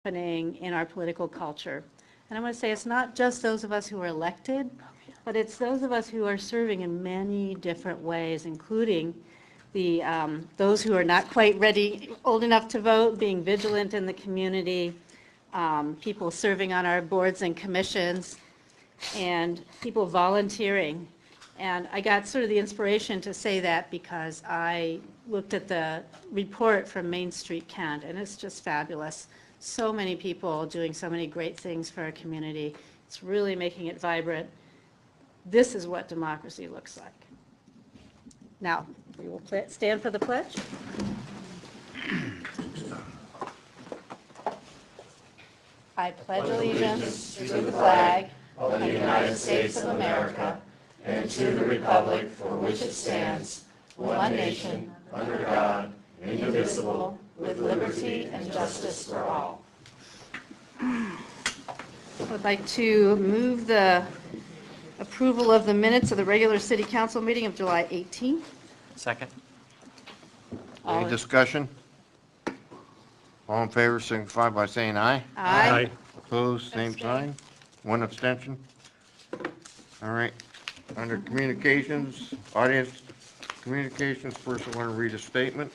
happening in our political culture. And I want to say it's not just those of us who are elected, but it's those of us who are serving in many different ways, including the those who are not quite ready, old enough to vote, being vigilant in the community, people serving on our boards and commissions, and people volunteering. And I got sort of the inspiration to say that because I looked at the report from Main Street Kent, and it's just fabulous. So many people doing so many great things for our community. It's really making it vibrant. This is what democracy looks like. Now, we will stand for the pledge. I pledge allegiance to the flag of the United States of America and to the republic for which it stands, one nation, under God, indivisible, with liberty and justice for all. I would like to move the approval of the minutes of the regular city council meeting of July 18th. Second. Any discussion? All in favor, signify by saying aye. Aye. Opposed, same Abstain. sign. One abstention. All right. Under communications, audience communications, first I want to read a statement.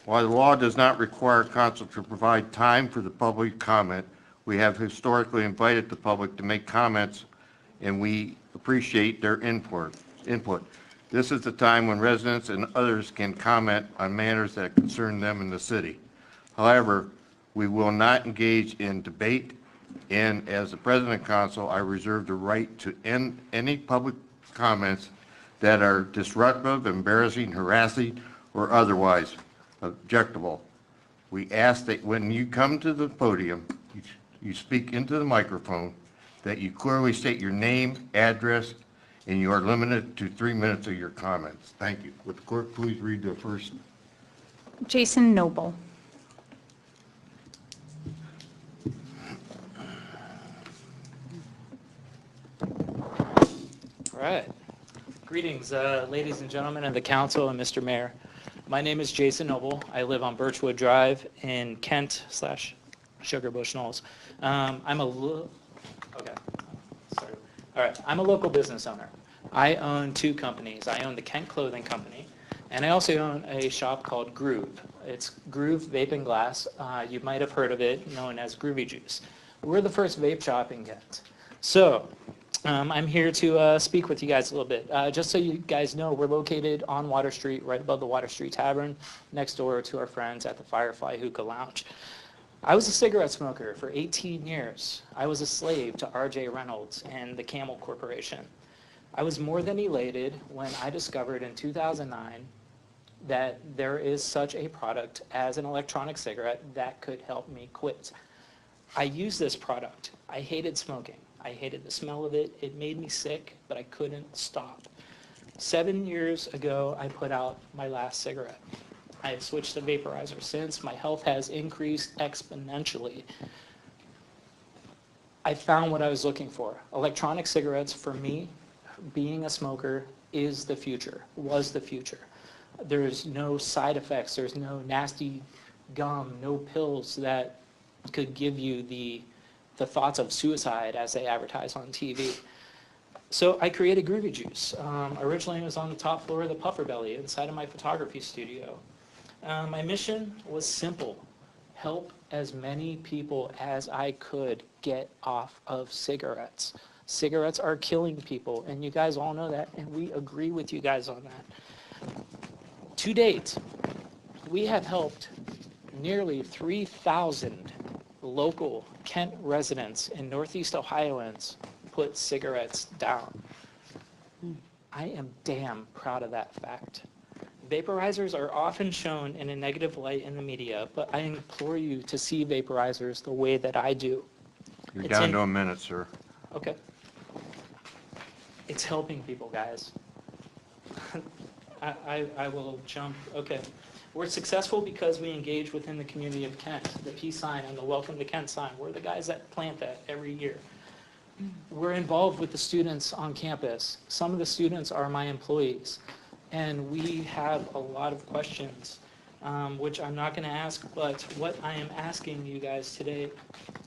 While the law does not require council to provide time for the public comment, we have historically invited the public to make comments, and we appreciate their input. This is the time when residents and others can comment on matters that concern them in the city. However, we will not engage in debate, and as the president of council, I reserve the right to end any public comments that are disruptive, embarrassing, harassing, or otherwise objectionable. We ask that when you come to the podium, you speak into the microphone, that you clearly state your name, address, and you are limited to 3 minutes of your comments. Thank you. Would the clerk please read the first? Jason Noble. All right. Greetings, ladies and gentlemen of the council and Mr. Mayor. My name is Jason Noble. I live on Birchwood Drive in Kent/Sugarbush Knolls. I'm a local business owner. I own two companies. I own the Kent Clothing Company, and I also own a shop called Groove. It's Groove Vape and Glass. You might have heard of it, known as Groovy Juice. We're the first vape shop in Kent. So I'm here to speak with you guys a little bit. Just so you guys know, we're located on Water Street, right above the Water Street Tavern, next door to our friends at the Firefly Hookah Lounge. I was a cigarette smoker for 18 years. I was a slave to R.J. Reynolds and the Camel Corporation. I was more than elated when I discovered in 2009 that there is such a product as an electronic cigarette that could help me quit. I used this product. I hated smoking. I hated the smell of it. It made me sick, but I couldn't stop. 7 years ago, I put out my last cigarette. I have switched to vaporizer since. My health has increased exponentially. I found what I was looking for. Electronic cigarettes, for me, being a smoker, is the future, was the future. There's no side effects. There's no nasty gum, no pills that could give you the thoughts of suicide as they advertise on TV. So I created Groovy Juice. Originally it was on the top floor of the Puffer Belly inside of my photography studio. My mission was simple: help as many people as I could get off of cigarettes. Cigarettes are killing people, and you guys all know that, and we agree with you guys on that. To date, we have helped nearly 3,000 local Kent residents and Northeast Ohioans put cigarettes down. I am damn proud of that fact. Vaporizers are often shown in a negative light in the media, but I implore you to see vaporizers the way that I do. You're down to a minute, sir. Okay. It's helping people, guys. I will jump. Okay. We're successful because we engage within the community of Kent, the peace sign and the welcome to Kent sign. We're the guys that plant that every year. We're involved with the students on campus. Some of the students are my employees, and we have a lot of questions which I'm not going to ask, but what I am asking you guys today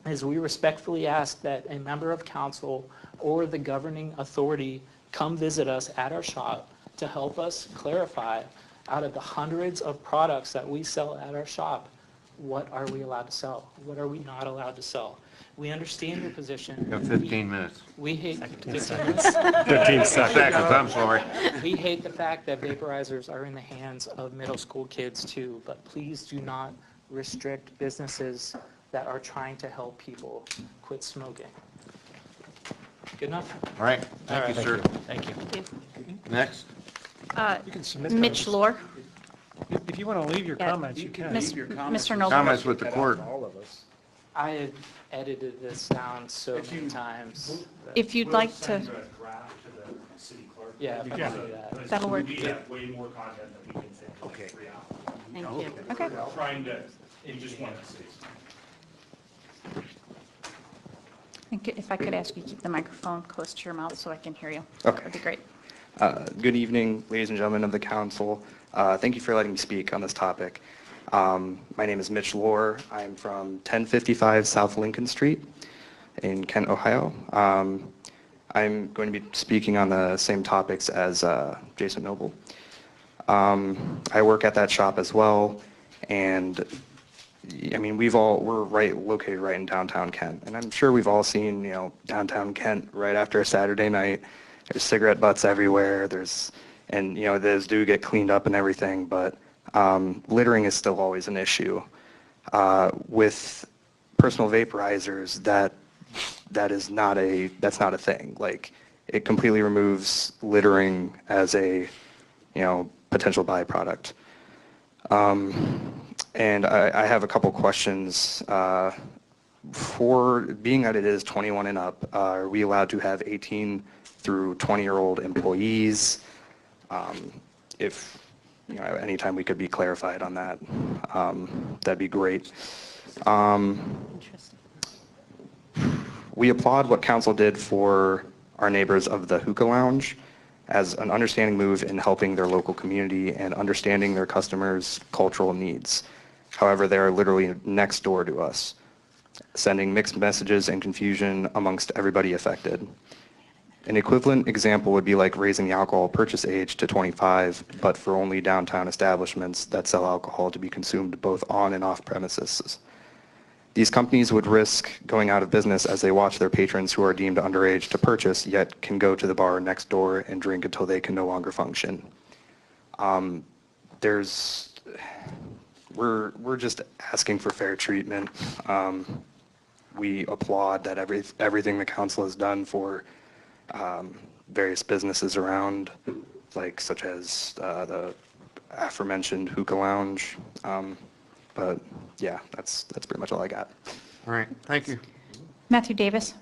is we respectfully ask that a member of council or the governing authority come visit us at our shop to help us clarify, out of the hundreds of products that we sell at our shop, what are we allowed to sell? What are we not allowed to sell? We understand your position. You have 15 minutes. We hate 15 15 seconds. Seconds, I'm sorry. We hate the fact that vaporizers are in the hands of middle school kids too, but please do not restrict businesses that are trying to help people quit smoking. Good enough? All right, thank you, sir. Thank you. Next. You can submit Mitch those. Lore. If you want to leave your Yeah. comments, you can. Mr. Noble. Comments with the court. I have edited this down so many times. that- If you'd like to, We'll send a draft to the city clerk. Yeah, if I Yeah. can do that. That'll work. We have way more content that we can say in like 3 hours. Thank you. okay. We're trying to, in just one city. If I could ask you to keep the microphone close to your mouth so I can hear you. Okay. That'd be great. Good evening, ladies and gentlemen of the council. Thank you for letting me speak on this topic. My name is Mitch Lohr. I'm from 1055 South Lincoln Street in Kent, Ohio. I'm going to be speaking on the same topics as Jason Noble. I work at that shop as well, and I mean, we're located right in downtown Kent, and I'm sure we've all seen, downtown Kent right after a Saturday night. There's cigarette butts everywhere. And those do get cleaned up and everything, but littering is still always an issue. With personal vaporizers, that's not a thing. Like, it completely removes littering as a, potential byproduct. And I have a couple questions. For being that it is 21 and up, are we allowed to have 18 through 20-year-old employees? If, anytime we could be clarified on that, that'd be great. Interesting. We applaud what council did for our neighbors of the hookah lounge as an understanding move in helping their local community and understanding their customers' cultural needs. However, they are literally next door to us, sending mixed messages and confusion amongst everybody affected. An equivalent example would be like raising the alcohol purchase age to 25, but for only downtown establishments that sell alcohol to be consumed both on and off premises. These companies would risk going out of business as they watch their patrons who are deemed underage to purchase, yet can go to the bar next door and drink until they can no longer function. We're just asking for fair treatment. We applaud that everything the council has done for various businesses around, such as the aforementioned hookah lounge. But yeah, that's pretty much all I got. All right, thank you. Matthew Davis.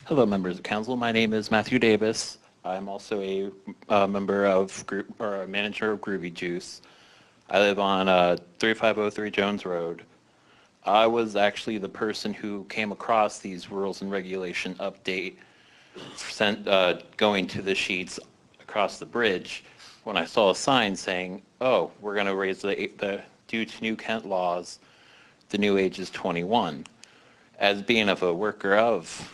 Hello, members of council. My name is Matthew Davis. I'm also a member of a manager of Groovy Juice. I live on 3503 Jones Road. I was actually the person who came across these rules and regulation update going to the sheets across the bridge when I saw a sign saying, "Oh, we're going to raise the due to new Kent laws, the new age is 21." As being of a worker of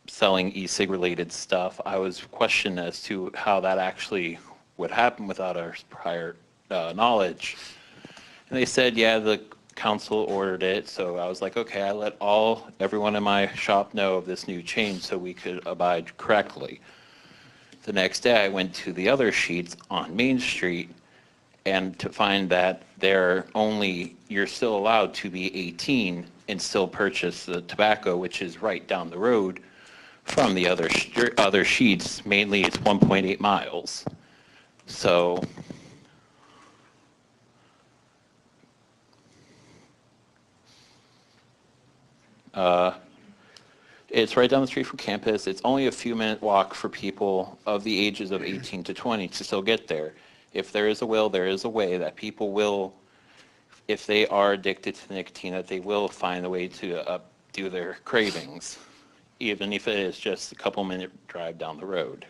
selling e-cig related stuff, I was questioned as to how that actually would happen without our prior knowledge. And they said, yeah, the council ordered it. So I was like, okay, I let everyone in my shop know of this new change so we could abide correctly. The next day I went to the other sheets on Main Street and to find that you're still allowed to be 18 and still purchase the tobacco, which is right down the road from the other sheets. Mainly it's 1.8 miles. So It's right down the street from campus. It's only a few minute walk for people of the ages of 18 to 20 to still get there. If there is a will, there is a way that people will, if they are addicted to nicotine, that they will find a way to do their cravings, even if it is just a couple minute drive down the road.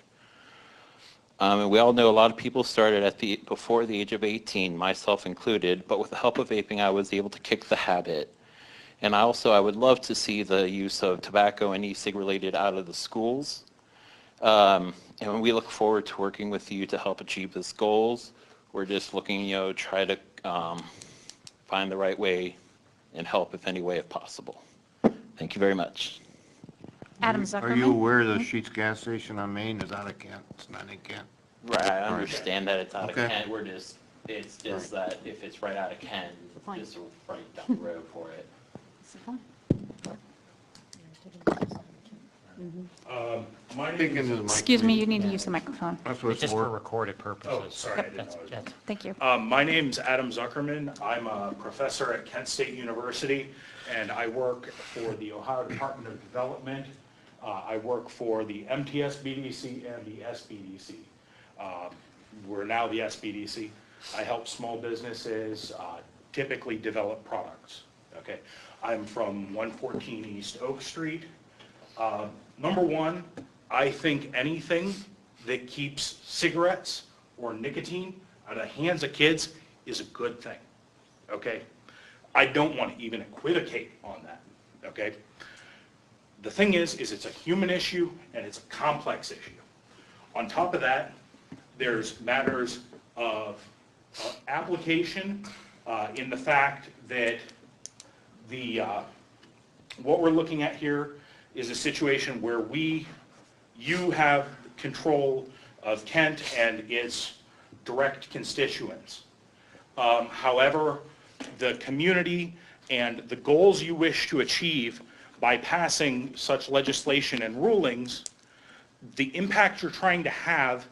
And we all know a lot of people started before the age of 18, myself included, but with the help of vaping, I was able to kick the habit. And I would love to see the use of tobacco and e-cig related out of the schools. And we look forward to working with you to help achieve these goals. We're just looking, try to find the right way and help if any way if possible. Thank you very much. Adam Are Zuckerman? you aware the Sheetz gas station on Main is out of Kent? It's not in Kent. Right, I understand that it's out of Okay. Kent. It's just that if it's right out of Kent, Fine. just right down the road for it. My Speak name into the is, mic, Excuse me, please. you need to use the microphone. That's what it's Just for for. recorded purposes. oh, sorry, I didn't know. I was- That's- Thank you. My name's Adam Zuckerman. I'm a professor at Kent State University, and I work for the Ohio Department of Development. I work for the MTS BDC and the SBDC. We're now the SBDC. I help small businesses typically develop products, okay? I'm from 114 East Oak Street. Number one, I think anything that keeps cigarettes or nicotine out of the hands of kids is a good thing, okay? I don't want to even equivocate on that, okay? The thing is it's a human issue and it's a complex issue. On top of that, there's matters of application in the fact that what we're looking at here is a situation where you have control of Kent and its direct constituents. However, the community and the goals you wish to achieve by passing such legislation and rulings, the impact you're trying to have,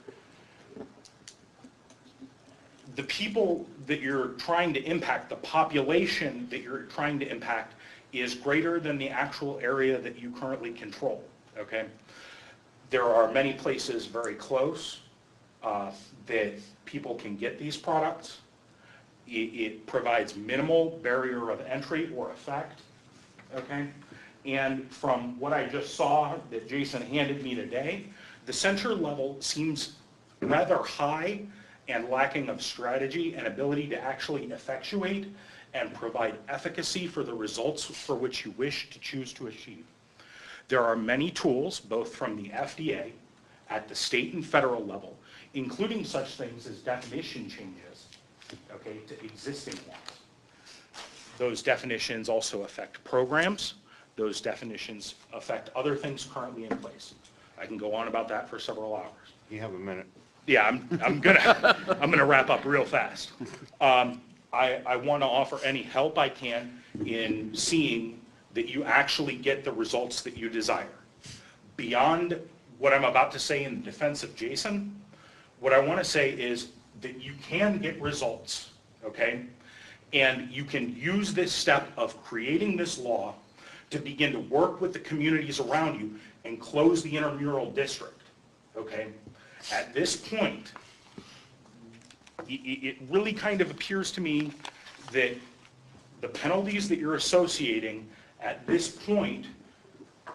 the people that you're trying to impact, the population that you're trying to impact is greater than the actual area that you currently control, okay? There are many places very close that people can get these products. It provides minimal barrier of entry or effect, okay? And from what I just saw that Jason handed me today, the censure level seems rather high and lacking of strategy and ability to actually effectuate and provide efficacy for the results for which you wish to choose to achieve. There are many tools, both from the FDA at the state and federal level, including such things as definition changes, okay, to existing ones. Those definitions also affect programs. Those definitions affect other things currently in place. I can go on about that for several hours. You have a minute. Yeah, I'm gonna wrap up real fast. I want to offer any help I can in seeing that you actually get the results that you desire. Beyond what I'm about to say in defense of Jason, what I want to say is that you can get results, okay? And you can use this step of creating this law to begin to work with the communities around you and close the intramural district, okay? At this point, it really kind of appears to me that the penalties that you're associating at this point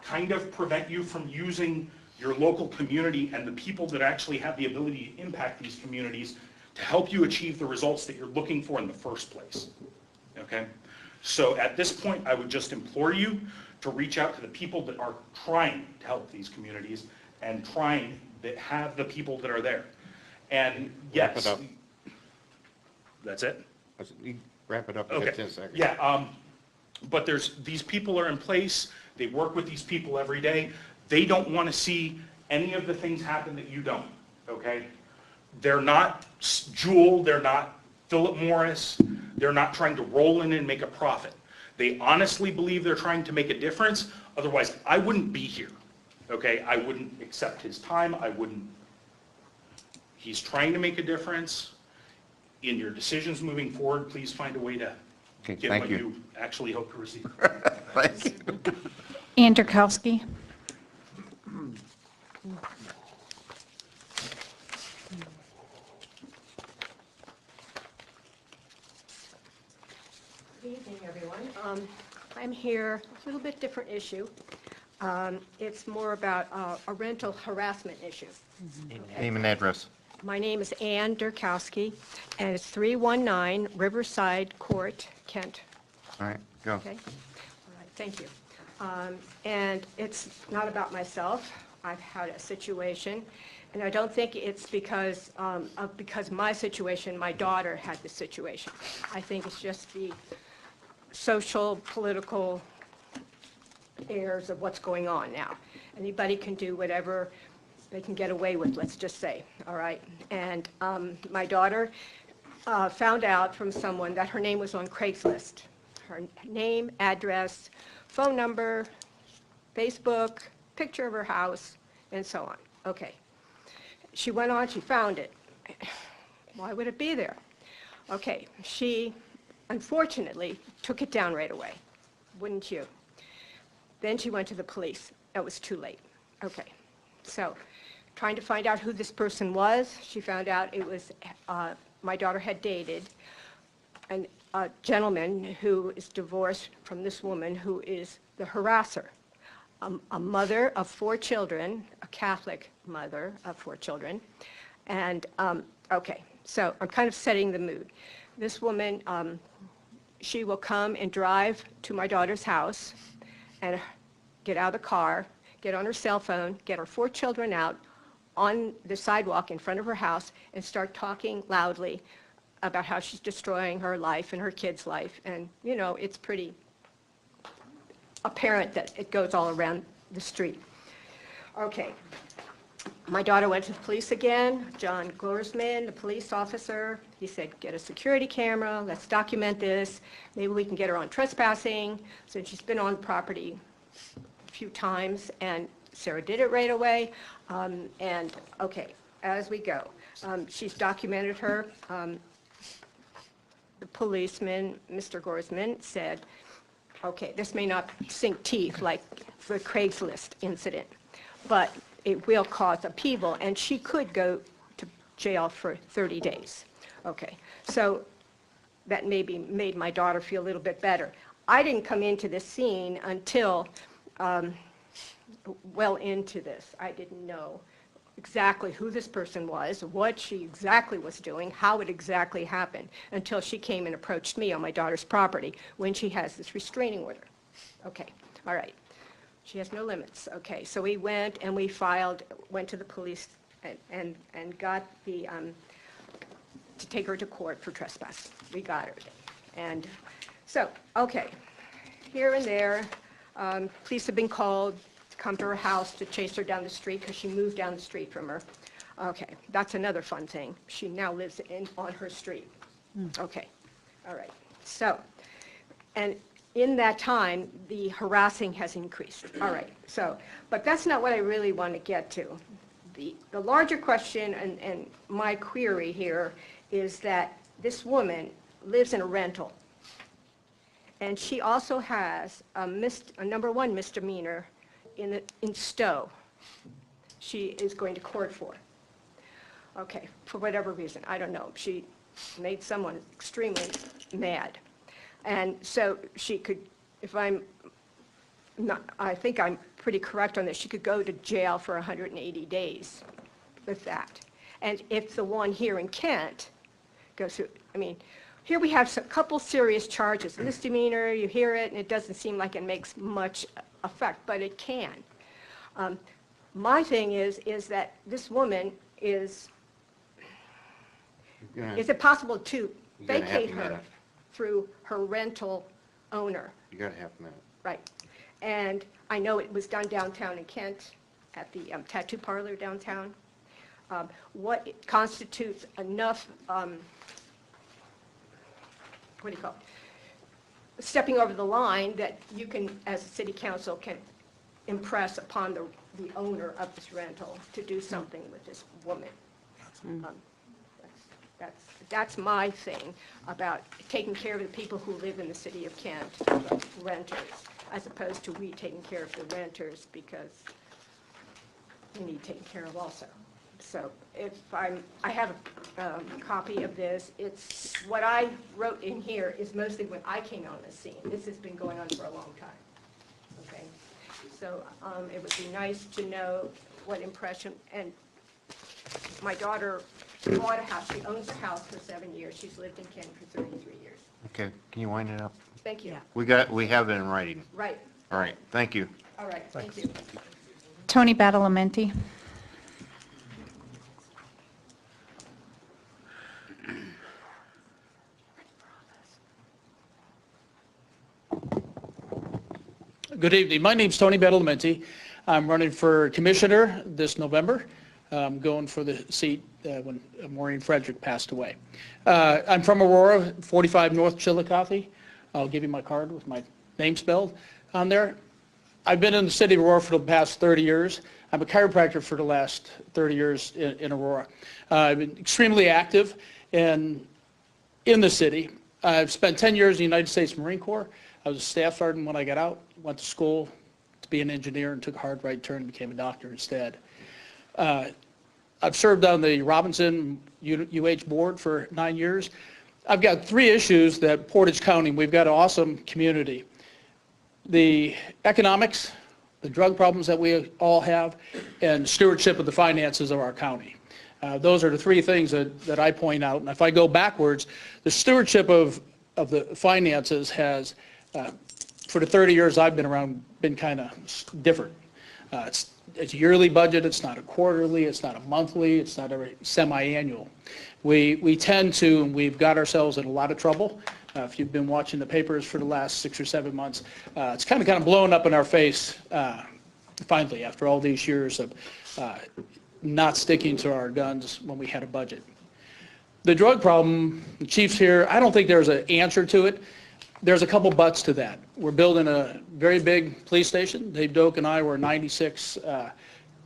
kind of prevent you from using your local community and the people that actually have the ability to impact these communities to help you achieve the results that you're looking for in the first place, okay? So at this point, I would just implore you to reach out to the people that are trying to help these communities and trying that have the people that are there. And Wrap it yes, up. that's it? You wrap it up in Okay. 10 seconds. Yeah, but these people are in place, they work with these people every day. They don't want to see any of the things happen that you don't, okay? They're not Jewel, they're not Philip Morris, they're not trying to roll in and make a profit. They honestly believe they're trying to make a difference, otherwise I wouldn't be here, okay? I wouldn't accept his time, he's trying to make a difference. In your decisions moving forward, please find a way to Okay, get thank what you. you actually hope to receive. Thank you. Ann Durkowski. Good evening, everyone. I'm here, a little bit different issue. It's more about a rental harassment issue. Name and address. My name is Ann Durkowski, and it's 319 Riverside Court, Kent. All right, go. Okay? All right, thank you. And it's not about myself. I've had a situation, and I don't think it's because my situation, my daughter had the situation. I think it's just the social, political airs of what's going on now. Anybody can do whatever they can get away with, let's just say, all right? And my daughter found out from someone that her name was on Craigslist. Her name, address, phone number, Facebook, picture of her house, and so on. Okay. She went on, she found it. Why would it be there? Okay, she unfortunately took it down right away, wouldn't you? Then she went to the police. It was too late. Okay, so trying to find out who this person was, she found out it was, my daughter had dated a gentleman who is divorced from this woman who is the harasser. A mother of 4 children, a Catholic mother of 4 children. And, okay, so I'm kind of setting the mood. This woman, she will come and drive to my daughter's house and get out of the car, get on her cell phone, get her 4 children out on the sidewalk in front of her house and start talking loudly about how she's destroying her life and her kid's life. And, you know, it's pretty apparent that it goes all around the street. Okay. My daughter went to the police again. John Gorsman, the police officer, he said, get a security camera, let's document this. Maybe we can get her on trespassing, since she's been on property a few times, and Sarah did it right away. And, okay, as we go, she's documented her. The policeman, Mr. Gorsman, said, okay, this may not sink teeth like the Craigslist incident, but it will cause upheaval, and she could go to jail for 30 days. Okay, so that maybe made my daughter feel a little bit better. I didn't come into this scene until well into this. I didn't know exactly who this person was, what she exactly was doing, how it exactly happened, until she came and approached me on my daughter's property when she has this restraining order. Okay, all right. She has no limits. Okay, so we went and we filed, went to the police and got the, to take her to court for trespass. We got her. And so, okay, here and there, police have been called to come to her house to chase her down the street because she moved down the street from her. Okay, that's another fun thing. She now lives on her street. Okay, all right. So, and in that time, the harassing has increased. All right, so, but that's not what I really want to get to. The larger question and my query here is that this woman lives in a rental, and she also has a number 1 misdemeanor in Stowe she is going to court for. Okay, for whatever reason, I don't know. She made someone extremely mad. And so she could, if I'm not, I think I'm pretty correct on this, she could go to jail for 180 days with that. And if the one here in Kent goes through, I mean, here we have a couple serious charges. Misdemeanor, you hear it, and it doesn't seem like it makes much effect, but it can. My thing is that this woman is it possible to vacate her through her rental owner? You got a half minute. Right. And I know it was done downtown in Kent at the tattoo parlor downtown. What constitutes enough, what do you call it? Stepping over the line that you can, as a city council, can impress upon the owner of this rental to do something with this woman. That's my thing about taking care of the people who live in the city of Kent, renters. as opposed to we taking care of the renters, because we need taken care of also. So if I have a copy of this. It's, what I wrote in here is mostly when I came on the scene. This has been going on for a long time, okay? So it would be nice to know what impression, and my daughter bought a house. She owns a house for 7 years. She's lived in Kent for 33 years. Okay, can you wind it up? Thank you. We have it in writing. Right. All right, thank you. All right, thank you. Tony Badalamenti. Good evening. My name's Tony Badalamenti. I'm running for commissioner this November. I'm going for the seat when Maureen Frederick passed away. I'm from Aurora, 45 North Chillicothe. I'll give you my card with my name spelled on there. I've been in the city of Aurora for the past 30 years. I'm a chiropractor for the last 30 years in Aurora. I've been extremely active in the city. I've spent 10 years in the United States Marine Corps. I was a staff sergeant when I got out, went to school to be an engineer and took a hard right turn and became a doctor instead. I've served on the Robinson UH board for 9 years. I've got 3 issues that Portage County, we've got an awesome community. The economics, the drug problems that we all have, and stewardship of the finances of our county. Those are the 3 things that I point out. And if I go backwards, the stewardship of the finances has, for the 30 years I've been around, been kind of different. It's a yearly budget, it's not a quarterly, it's not a monthly, it's not a semi-annual. We tend to, and we've got ourselves in a lot of trouble. If you've been watching the papers for the last 6 or 7 months, it's kind of blown up in our face finally after all these years of not sticking to our guns when we had a budget. The drug problem, the chief's here, I don't think there's an answer to it. There's a couple buts to that. We're building a very big police station. Dave Doak and I were 96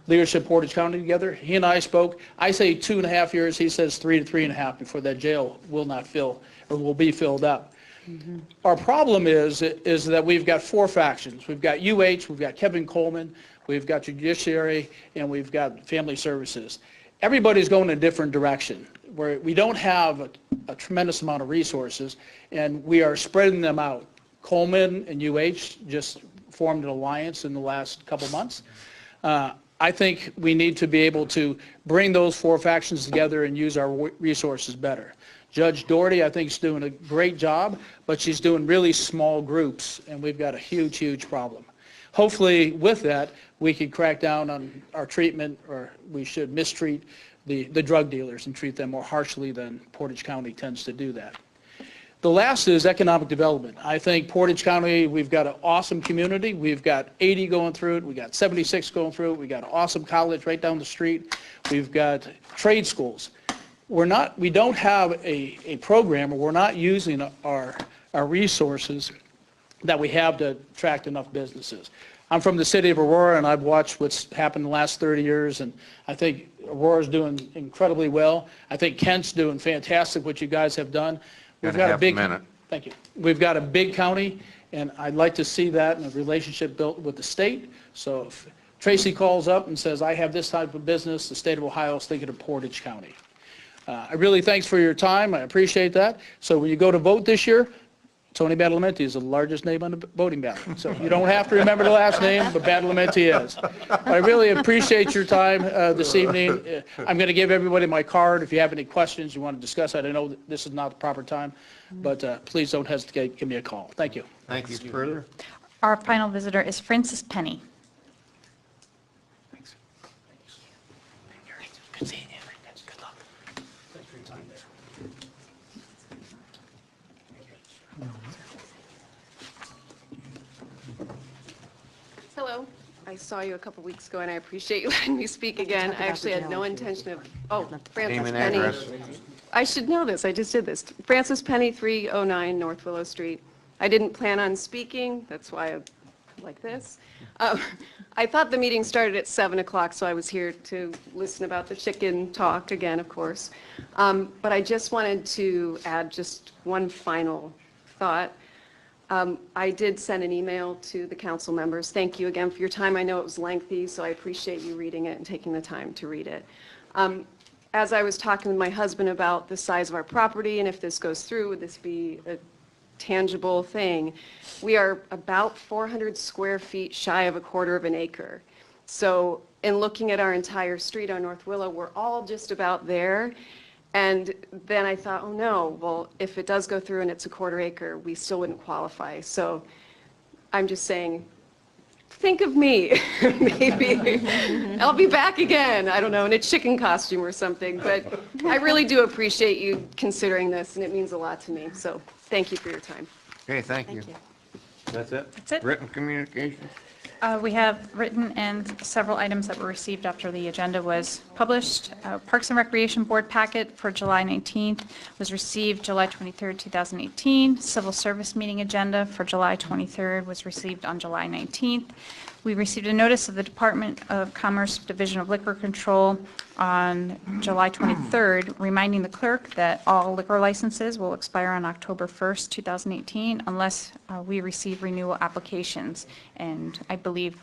leadership Portage County together. He and I spoke. I say 2.5 years. He says 3 to 3.5 before that jail will not fill or will be filled up. Mm-hmm. Our problem is that we've got 4 factions. We've got UH, we've got Kevin Coleman, we've got Judiciary, and we've got Family Services. Everybody's going in a different direction, where we don't have a tremendous amount of resources, and we are spreading them out. Coleman and UH just formed an alliance in the last couple months. I think we need to be able to bring those 4 factions together and use our resources better. Judge Doherty, I think, is doing a great job, but she's doing really small groups, and we've got a huge, huge problem. Hopefully, with that, we could crack down on our treatment, or we should mistreat the drug dealers and treat them more harshly than Portage County tends to do that. The last is economic development. I think Portage County, we've got an awesome community. We've got 80 going through it. We've got 76 going through it. We've got an awesome college right down the street. We've got trade schools. We don't have a program, or we're not using our resources that we have to attract enough businesses. I'm from the city of Aurora, and I've watched what's happened in the last 30 years, and I think Aurora's doing incredibly well. I think Kent's doing fantastic, what you guys have done. We've got a big minute. Thank you. We've got a big county, and I'd like to see that in a relationship built with the state. So if Tracy calls up and says, I have this type of business, the state of Ohio is thinking of Portage County. I really thanks for your time. I appreciate that. So when you go to vote this year, Tony Badalamenti is the largest name on the voting ballot. So you don't have to remember the last name, but Badalamenti is. I really appreciate your time this evening. I'm going to give everybody my card. If you have any questions, you want to discuss it, I know that this is not the proper time, but please don't hesitate. Give me a call. Thank you. Thank you. Further? Our final visitor is Francis Penny. Thanks. Good seeing you. Good luck. Thanks for your time there. Hello. I saw you a couple weeks ago, and I appreciate you letting me speak again. I actually had no intention of, Francis Name and Penny. address. I should know this. I just did this. Francis Penny, 309 North Willow Street. I didn't plan on speaking. That's why I like this. I thought the meeting started at 7 o'clock, so I was here to listen about the chicken talk again, of course. But I just wanted to add just one final thought. I did send an email to the council members. Thank you again for your time. I know it was lengthy, so I appreciate you reading it and taking the time to read it. As I was talking with my husband about the size of our property and if this goes through, would this be a tangible thing? We are about 400 square feet shy of a quarter of an acre. So in looking at our entire street on North Willow, we're all just about there. And then I thought, oh no, well, if it does go through and it's a quarter acre, we still wouldn't qualify. So I'm just saying, think of me. Maybe I'll be back again. I don't know, in a chicken costume or something. But I really do appreciate you considering this, and it means a lot to me. So thank you for your time. Okay, thank you. That's it? That's it. Written communication? We have written and several items that were received after the agenda was published. Parks and Recreation Board packet for July 19th was received July 23rd, 2018. Civil Service meeting agenda for July 23rd was received on July 19th. We received a notice of the Department of Commerce Division of Liquor Control on July 23rd, reminding the clerk that all liquor licenses will expire on October 1st, 2018, unless we receive renewal applications. And I believe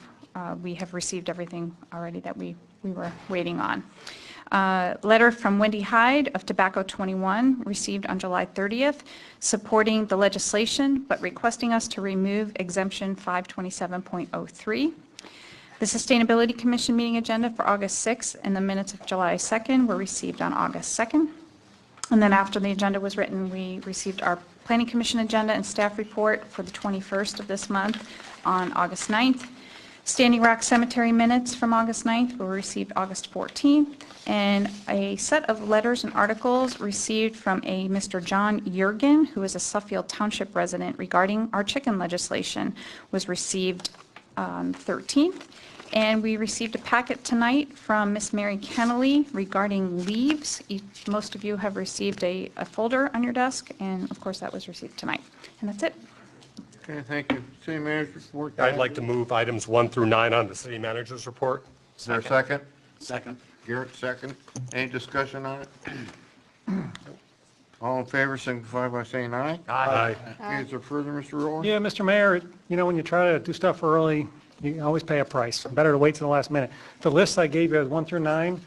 we have received everything already that we were waiting on. Letter from Wendy Hyde of Tobacco 21 received on July 30th, supporting the legislation but requesting us to remove exemption 527.03. The Sustainability Commission meeting agenda for August 6th and the minutes of July 2nd were received on August 2nd. And then after the agenda was written, we received our Planning Commission agenda and staff report for the 21st of this month on August 9th. Standing Rock Cemetery minutes from August 9th were received August 14th, and a set of letters and articles received from a Mr. John Jurgen, who is a Suffield Township resident, regarding our chicken legislation was received on 13th. And we received a packet tonight from Miss Mary Kennelly regarding leaves. Most of you have received a folder on your desk, and of course that was received tonight. And that's it. Okay, thank you. City manager's report. I'd like to move items 1 through 9 on the city manager's report. Is there a second? Second. Garrett, second. Any discussion on it? All in favor, signify by saying aye. Aye. Okay, is there further, Mr. Roller? Yeah, Mr. Mayor, you know, when you try to do stuff early, you always pay a price. Better to wait till the last minute. The list I gave you is 1 through 9.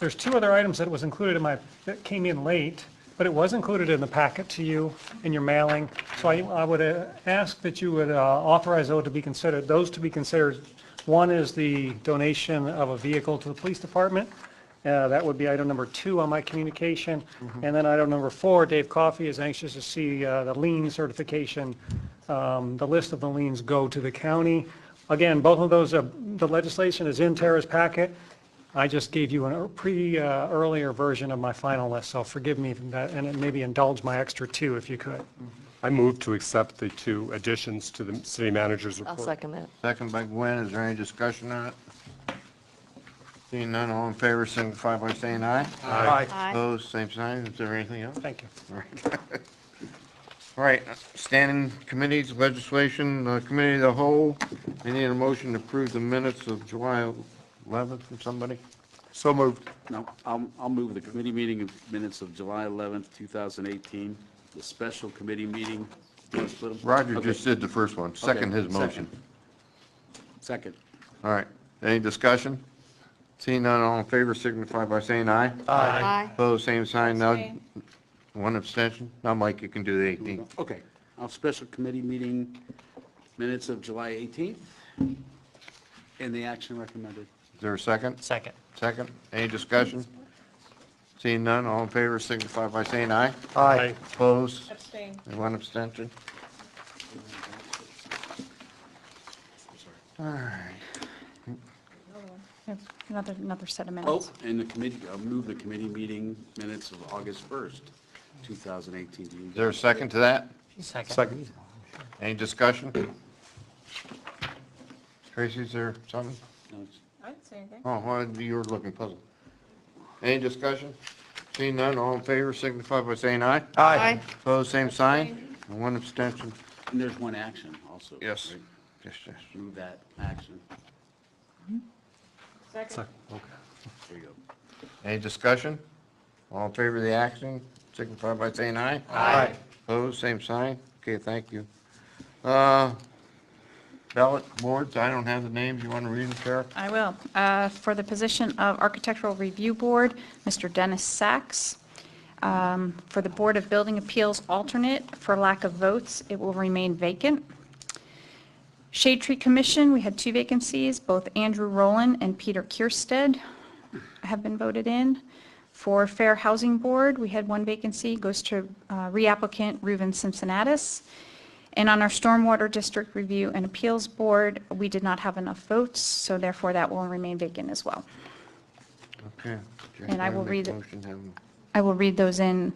There's 2 other items that was included in that came in late, but it was included in the packet to you in your mailing. So I would ask that you would authorize those to be considered. One is the donation of a vehicle to the police department. That would be item number 2 on my communication. And then item number 4, Dave Coffey is anxious to see the lien certification. The list of the liens go to the county. Again, both of those, the legislation is in Tara's packet. I just gave you an earlier version of my final list, so forgive me for that, and maybe indulge my extra 2 if you could. I move to accept the 2 additions to the city manager's report. I'll second that. Second by Gwen. Is there any discussion on it? Seeing none, all in favor, signify by saying aye. Aye. Opposed, same sign. Is there anything else? Thank you. All right, standing committees, legislation, committee of the whole. I need a motion to approve the minutes of July 11th from somebody. So moved. No, I'll move the committee meeting minutes of July 11th, 2018, the special committee meeting. Roger just did the first one. Second his motion. Second. All right, any discussion? Seeing none, all in favor, signify by saying aye. Aye. Opposed, same sign. No. One abstention. Now, Mike, you can do the 18th. Okay, I'll special committee meeting minutes of July 18th and the action recommended. Is there a second? Second. Second. Any discussion? Seeing none, all in favor, signify by saying aye. Aye. Opposed? Abstain. And one abstention. All right. Another set of Oh, minutes. and the committee, I'll move the committee meeting minutes of August 1st, 2018. Is there a second to that? Second. Any discussion? Tracy, is there something? No, it's- I didn't say anything. Oh, well, you were looking puzzled. Any discussion? Seeing none, all in favor, signify by saying aye. Aye. Opposed, same sign. And one abstention. And there's one action also. Yes. right? Yes, yes. Move that action. Second. There you go. Any discussion? All in favor of the action, signify by saying aye. Aye. Opposed, same sign. Okay, thank you. Ballot boards, I don't have the names. You want to read them, Sarah? I will. For the position of Architectural Review Board, Mr. Dennis Sachs. For the Board of Building Appeals alternate, for lack of votes, it will remain vacant. Shade Tree Commission, we had 2 vacancies, both Andrew Rowland and Peter Kierstead have been voted in. For Fair Housing Board, we had 1 vacancy, goes to reapplicant Reuven Cincinnatus. And on our Stormwater District Review and Appeals Board, we did not have enough votes, so therefore that will remain vacant as well. Okay. And I will read it. Motion, have 'em. I will read those in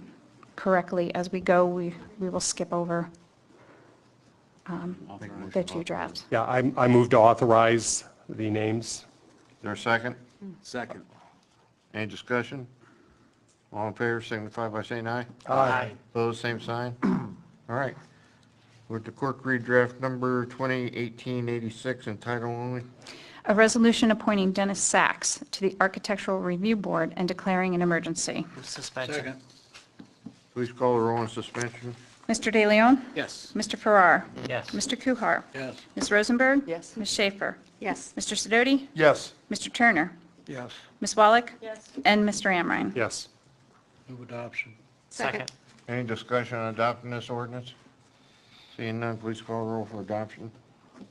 correctly as we go. We will skip over the 2 drafts. Yeah, I move to authorize the names. Is there a second? Second. Any discussion? All in favor, signify by saying aye. Aye. Opposed, same sign. All right. Would the clerk read draft number 2018-86 in title only? A resolution appointing Dennis Sachs to the Architectural Review Board and declaring an emergency. Suspension. Second. Please call the roll on suspension. Mr. DeLeone? Yes. Mr. Farrar? Yes. Mr. Kuhar? Yes. Ms. Rosenberg? Yes. Ms. Shaffer? Yes. Mr. Sidoti? Yes. Mr. Turner? Yes. Ms. Wallach? Yes. And Mr. Amrhein? Yes. Move adoption. Second. Any discussion on adopting this ordinance? Seeing none, please call the roll for adoption.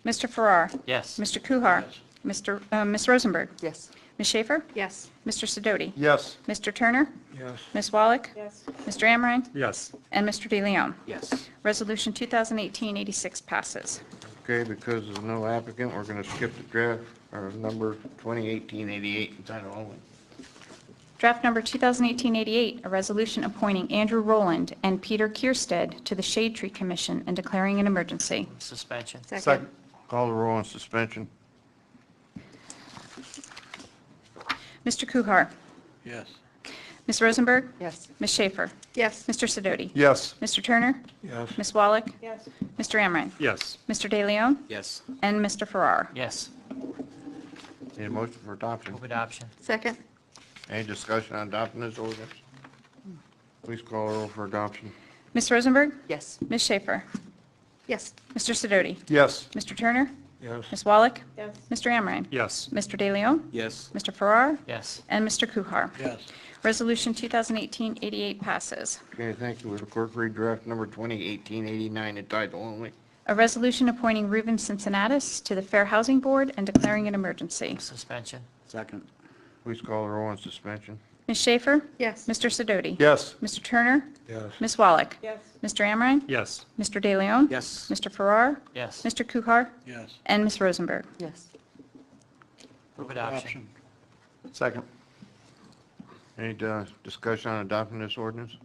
Mr. Farrar? Yes. Mr. Kuhar? Ms. Rosenberg? Yes. Ms. Shaffer? Yes. Mr. Sidoti? Yes. Mr. Turner? Yes. Ms. Wallach? Yes. Mr. Amrhein? Yes. And Mr. DeLeone? Yes. Resolution 2018-86 passes. Okay, because there's no applicant, we're going to skip the draft, or number 2018-88 in title only. Draft number 2018-88, a resolution appointing Andrew Rowland and Peter Kierstead to the Shade Tree Commission and declaring an emergency. Suspension. Second. Call the roll on suspension. Mr. Kuhar? Yes. Ms. Rosenberg? Yes. Ms. Shaffer? Yes. Mr. Sidoti? Yes. Mr. Turner? Yes. Ms. Wallach? Yes. Mr. Amrhein? Yes. Mr. DeLeone? Yes. And Mr. Farrar? Yes. Need a motion for adoption. Move adoption. Second. Any discussion on adopting this ordinance? Please call the roll for adoption. Ms. Rosenberg? Yes. Ms. Shaffer? Yes. Mr. Sidoti? Yes. Mr. Turner? Yes. Ms. Wallach? Yes. Mr. Amrhein? Yes. Mr. DeLeone? Yes. Mr. Farrar? Yes. And Mr. Kuhar? Yes. Resolution 2018-88 passes. Okay, thank you. Will the clerk read draft number 2018-89 in title only? A resolution appointing Reuven Cincinnatus to the Fair Housing Board and declaring an emergency. Suspension. Second. Please call the roll on suspension. Ms. Shaffer? Yes. Mr. Sidoti? Yes. Mr. Turner? Yes. Ms. Wallach? Yes. Mr. Amrhein? Yes. Mr. DeLeone? Yes. Mr. Farrar? Yes. Mr. Kuhar? Yes. And Ms. Rosenberg? Yes. Move adoption. Second. Any discussion on adopting this ordinance?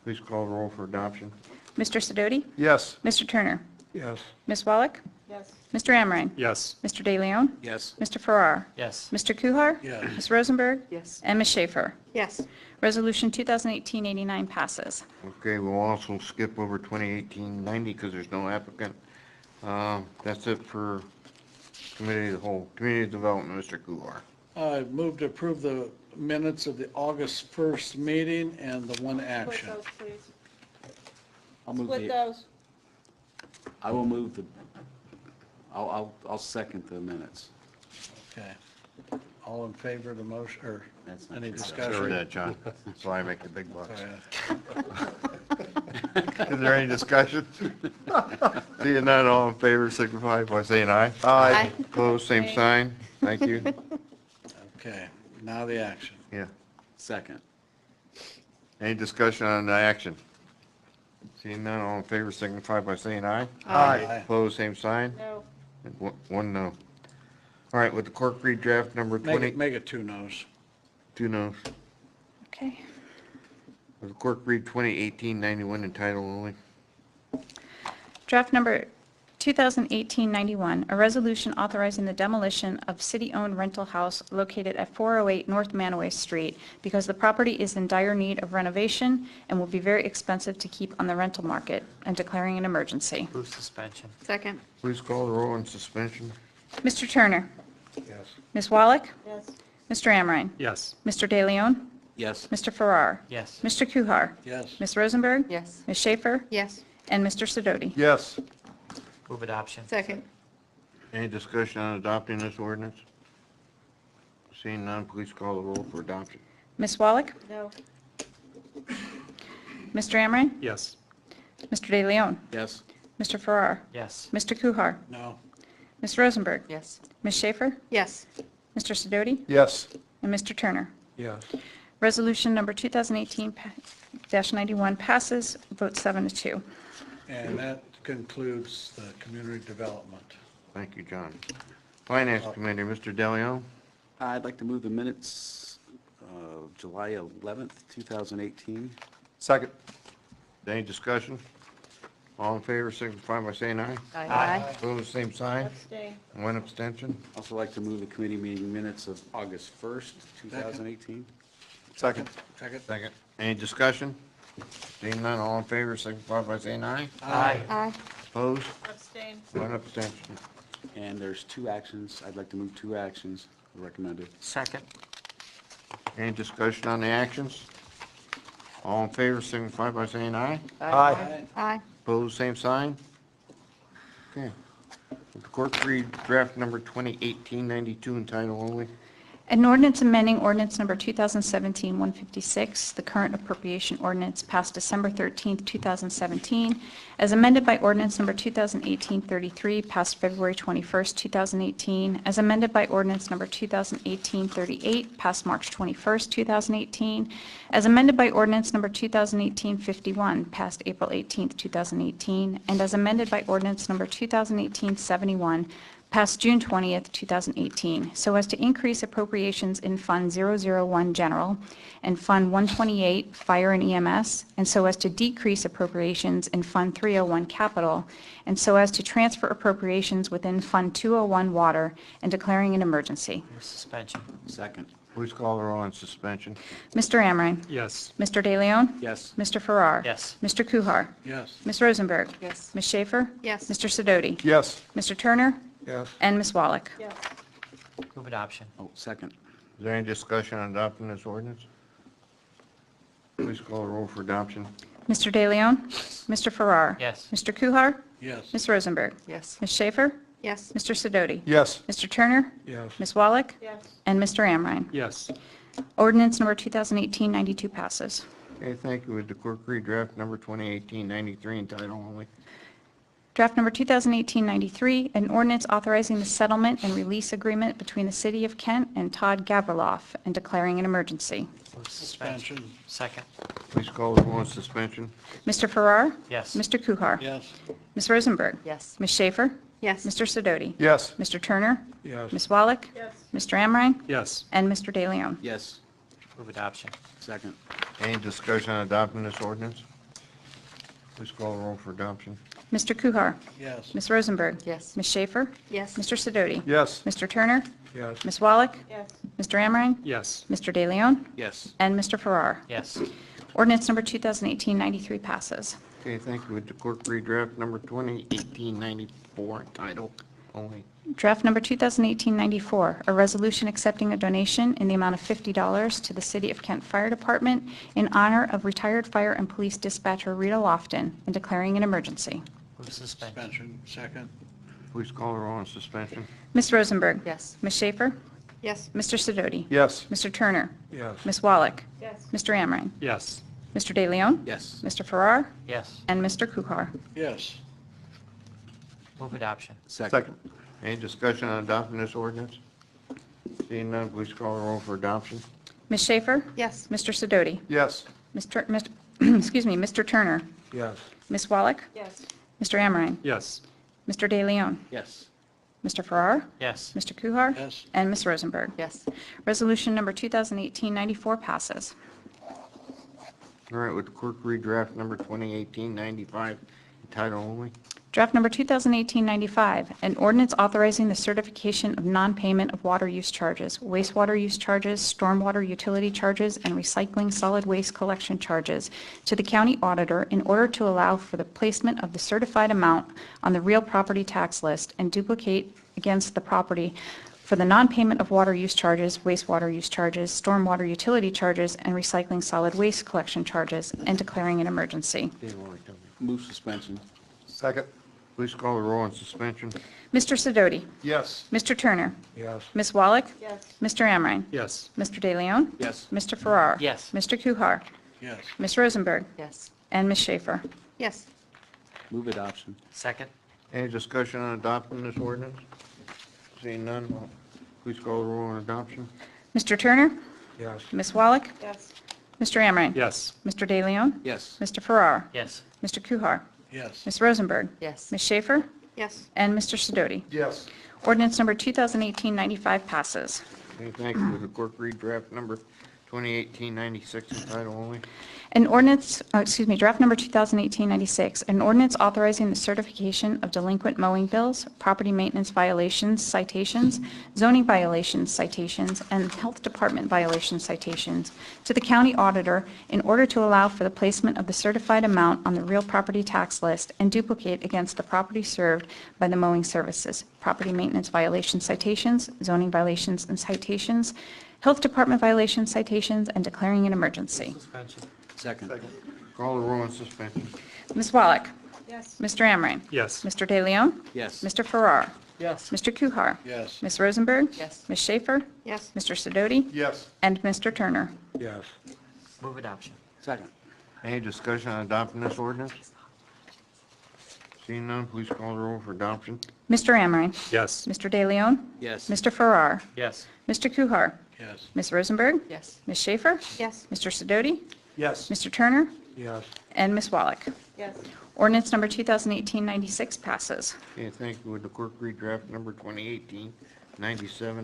Please call the roll for adoption. Mr. Sidoti? Yes. Mr. Turner? Yes. Ms. Wallach? Yes. Mr. Amrhein? Yes. Mr. DeLeone? Yes. Mr. Farrar? Yes. Mr. Kuhar? Yes. Ms. Rosenberg? Yes. And Ms. Shaffer? Yes. Resolution 2018-89 passes. Okay, we'll also skip over 2018-90 because there's no applicant. That's it for committee of the whole. Community Development, Mr. Kuhar. I move to approve the minutes of the August 1st meeting and the one action. Split those, please. I'll move Split the, those. I will move the, I'll second the minutes. Okay. All in favor of the motion, or That's not any true. Sure discussion? that, John. That's why I make the big bucks. Okay. Is there any discussion? Seeing none, all in favor, signify by saying aye. Aye. Opposed, same sign. Thank you. Okay, now the action. Yeah. Second. Any discussion on the action? Seeing none, all in favor, signify by saying aye. Aye. Opposed, same sign. No. And one no. All right, with the clerk read draft number Make it 2 noes. 2 noes. Okay. With the clerk read 2018-91 in title only. Draft number 2018-91, a resolution authorizing the demolition of city-owned rental house located at 408 North Manaway Street because the property is in dire need of renovation and will be very expensive to keep on the rental market, and declaring an emergency. Move suspension. Second. Please call the roll on suspension. Mr. Turner? Yes. Ms. Wallach? Yes. Mr. Amrhein? Yes. Mr. DeLeone? Yes. Mr. Farrar? Yes. Mr. Kuhar? Yes. Ms. Rosenberg? Yes. Ms. Shaffer? Yes. and Mr. Sidoti. Yes. Move adoption. Second. Any discussion on adopting this ordinance? Seeing none, please call the roll for adoption. Ms. Wallach? No. Mr. Amrhein? Yes. Mr. DeLeone? Yes. Mr. Farrar? Yes. Mr. Kuhar? No. Ms. Rosenberg? Yes. Ms. Shaffer? Yes. Mr. Sidoti? Yes. And Mr. Turner. Yes. Resolution number 2018-91 passes, vote 7-2. And that concludes the community development. Thank you, John. Finance Committee, Mr. DeLeone. I'd like to move the minutes of July 11th, 2018. Second. Any discussion? All in favor, signify by saying aye. Aye. Opposed, same sign. Abstain. One abstention. Also like to move the committee meeting minutes of August 1st, 2018. Second. Second? Second. Any discussion? Seeing none, all in favor, signify by saying aye. Aye. Opposed, Abstain. one abstention. And there's two actions. I'd like to move two actions recommended. Second. Any discussion on the actions? All in favor, signify by saying aye. Aye. Aye. Opposed, same sign. Okay. Would the clerk read draft number 2018-92 in title only? An ordinance amending ordinance number 2017-156, the current appropriation ordinance passed December 13th, 2017, as amended by ordinance number 2018-33, passed February 21st, 2018, as amended by ordinance number 2018-38, passed March 21st, 2018, as amended by ordinance number 2018-51, passed April 18th, 2018, and as amended by ordinance number 2018-71, passed June 20th, 2018, so as to increase appropriations in Fund 001 General and Fund 128 Fire and EMS, and so as to decrease appropriations in Fund 301 Capital, and so as to transfer appropriations within Fund 201 Water and declaring an emergency. Suspension. Second. Please call the roll on suspension. Mr. Amrhein? Yes. Mr. DeLeone? Yes. Mr. Farrar? Yes. Mr. Kuhar? Yes. Ms. Rosenberg? Yes. Ms. Schaefer? Yes. Mr. Sidoti? Yes. Mr. Turner? Yes. And Ms. Wallach? Yes. Move adoption. Oh, second. Is there any discussion on adopting this ordinance? Please call the roll for adoption. Mr. DeLeone? Mr. Farrar? Yes. Mr. Kuhar? Yes. Ms. Rosenberg? Yes. Ms. Schaefer? Yes. Mr. Sidoti? Yes. Mr. Turner? Yes. Ms. Wallach? Yes. And Mr. Amrhein? Yes. Ordinance number 2018-92 passes. Okay, thank you. Would the clerk read draft number 2018-93 in title only? Draft number 2018-93, an ordinance authorizing the settlement and release agreement between the City of Kent and Todd Gavriloff and declaring an emergency. Move Suspension. Second. Please call the roll on suspension. Mr. Farrar? Yes. Mr. Kuhar? Yes. Ms. Rosenberg? Yes. Ms. Schaefer? Yes. Mr. Sidoti? Yes. Mr. Turner? Yes. Ms. Wallach? Yes. Mr. Amrhein? Yes. And Mr. DeLeone? Yes. Move adoption. Second. Any discussion on adopting this ordinance? Please call the roll for adoption. Mr. Kuhar? Yes. Ms. Rosenberg? Yes. Ms. Schaefer? Yes. Mr. Sidoti? Yes. Mr. Turner? Yes. Ms. Wallach? Yes. Mr. Amrhein? Yes. Mr. DeLeone? Yes. And Mr. Farrar? Yes. Ordinance number 2018-93 passes. Okay, thank you. Would the clerk read draft number 2018-94 in title only? Draft number 2018-94, a resolution accepting a donation in the amount of $50 to the City of Kent Fire Department in honor of retired fire and police dispatcher Rita Lofton and declaring an emergency. Move suspension. Suspension. Second. Please call the roll on suspension. Ms. Rosenberg? Yes. Ms. Schaefer? Yes. Mr. Sidoti? Yes. Mr. Turner? Yes. Ms. Wallach? Yes. Mr. Amrhein? Yes. Mr. DeLeone? Yes. Mr. Farrar? Yes. And Mr. Kuhar? Yes. Move adoption. Second. Any discussion on adopting this ordinance? Seeing none, please call the roll for adoption. Ms. Schaefer? Yes. Mr. Sidoti? Yes. Excuse me, Mr. Turner? Yes. Ms. Wallach? Yes. Mr. Amrhein? Yes. Mr. DeLeone? Yes. Mr. Farrar? Yes. Mr. Kuhar? Yes. And Ms. Rosenberg? Yes. Resolution number 2018-94 passes. All right, would the clerk read draft number 2018-95 in title only? Draft number 2018-95, an ordinance authorizing the certification of non-payment of water use charges, wastewater use charges, stormwater utility charges, and recycling solid waste collection charges to the county auditor in order to allow for the placement of the certified amount on the real property tax list and duplicate against the property for the non-payment of water use charges, wastewater use charges, stormwater utility charges, and recycling solid waste collection charges, and declaring an emergency. Move suspension. Second. Please call the roll on suspension. Mr. Sidoti. Yes. Mr. Turner. Yes. Ms. Wallach. Yes. Mr. Amrhein. Yes. Mr. DeLeone. Yes. Mr. Farrar. Yes. Mr. Kuhar. Yes. Ms. Rosenberg. Yes. And Ms. Shaffer. Yes. Move adoption. Second. Any discussion on adopting this ordinance? Seeing none, please call the roll on adoption. Mr. Turner. Yes. Ms. Wallach. Yes. Mr. Amrhein. Yes. Mr. DeLeone. Yes. Mr. Farrar. Yes. Mr. Kuhar. Yes. Ms. Rosenberg. Yes. Ms. Shaffer. Yes. And Mr. Sidoti. Yes. Ordinance number 2018-95 passes. Okay, thank you. Will the clerk read draft number 2018-96 in title only? An ordinance, draft number 2018-96, an ordinance authorizing the certification of delinquent mowing bills, property maintenance violations, citations, zoning violations, citations, and health department violations, citations to the county auditor in order to allow for the placement of the certified amount on the real property tax list and duplicate against the property served by the mowing services, property maintenance violations, citations, zoning violations and citations, health department violations, citations, and declaring an emergency. Suspension. Second. Call the roll on suspension. Ms. Wallach. Yes. Mr. Amrhein. Yes. Mr. DeLeone. Yes. Mr. Farrar. Yes. Mr. Kuhar. Yes. Ms. Rosenberg. Yes. Ms. Schaefer. Yes. Mr. Sidoti. Yes. And Mr. Turner. Yes. Move adoption. Second. Any discussion on adopting this ordinance? Seeing none, please call the roll for adoption. Mr. Amrhein. Yes. Mr. DeLeone. Yes. Mr. Farrar. Yes. Mr. Kuhar. Yes. Ms. Rosenberg. Yes. Ms. Schaefer. Yes. Mr. Sidoti. Yes. Mr. Turner. Yes. And Ms. Wallach. Yes. Ordinance number 2018-96 passes. Okay, thank you. Would the clerk read draft number 2018-97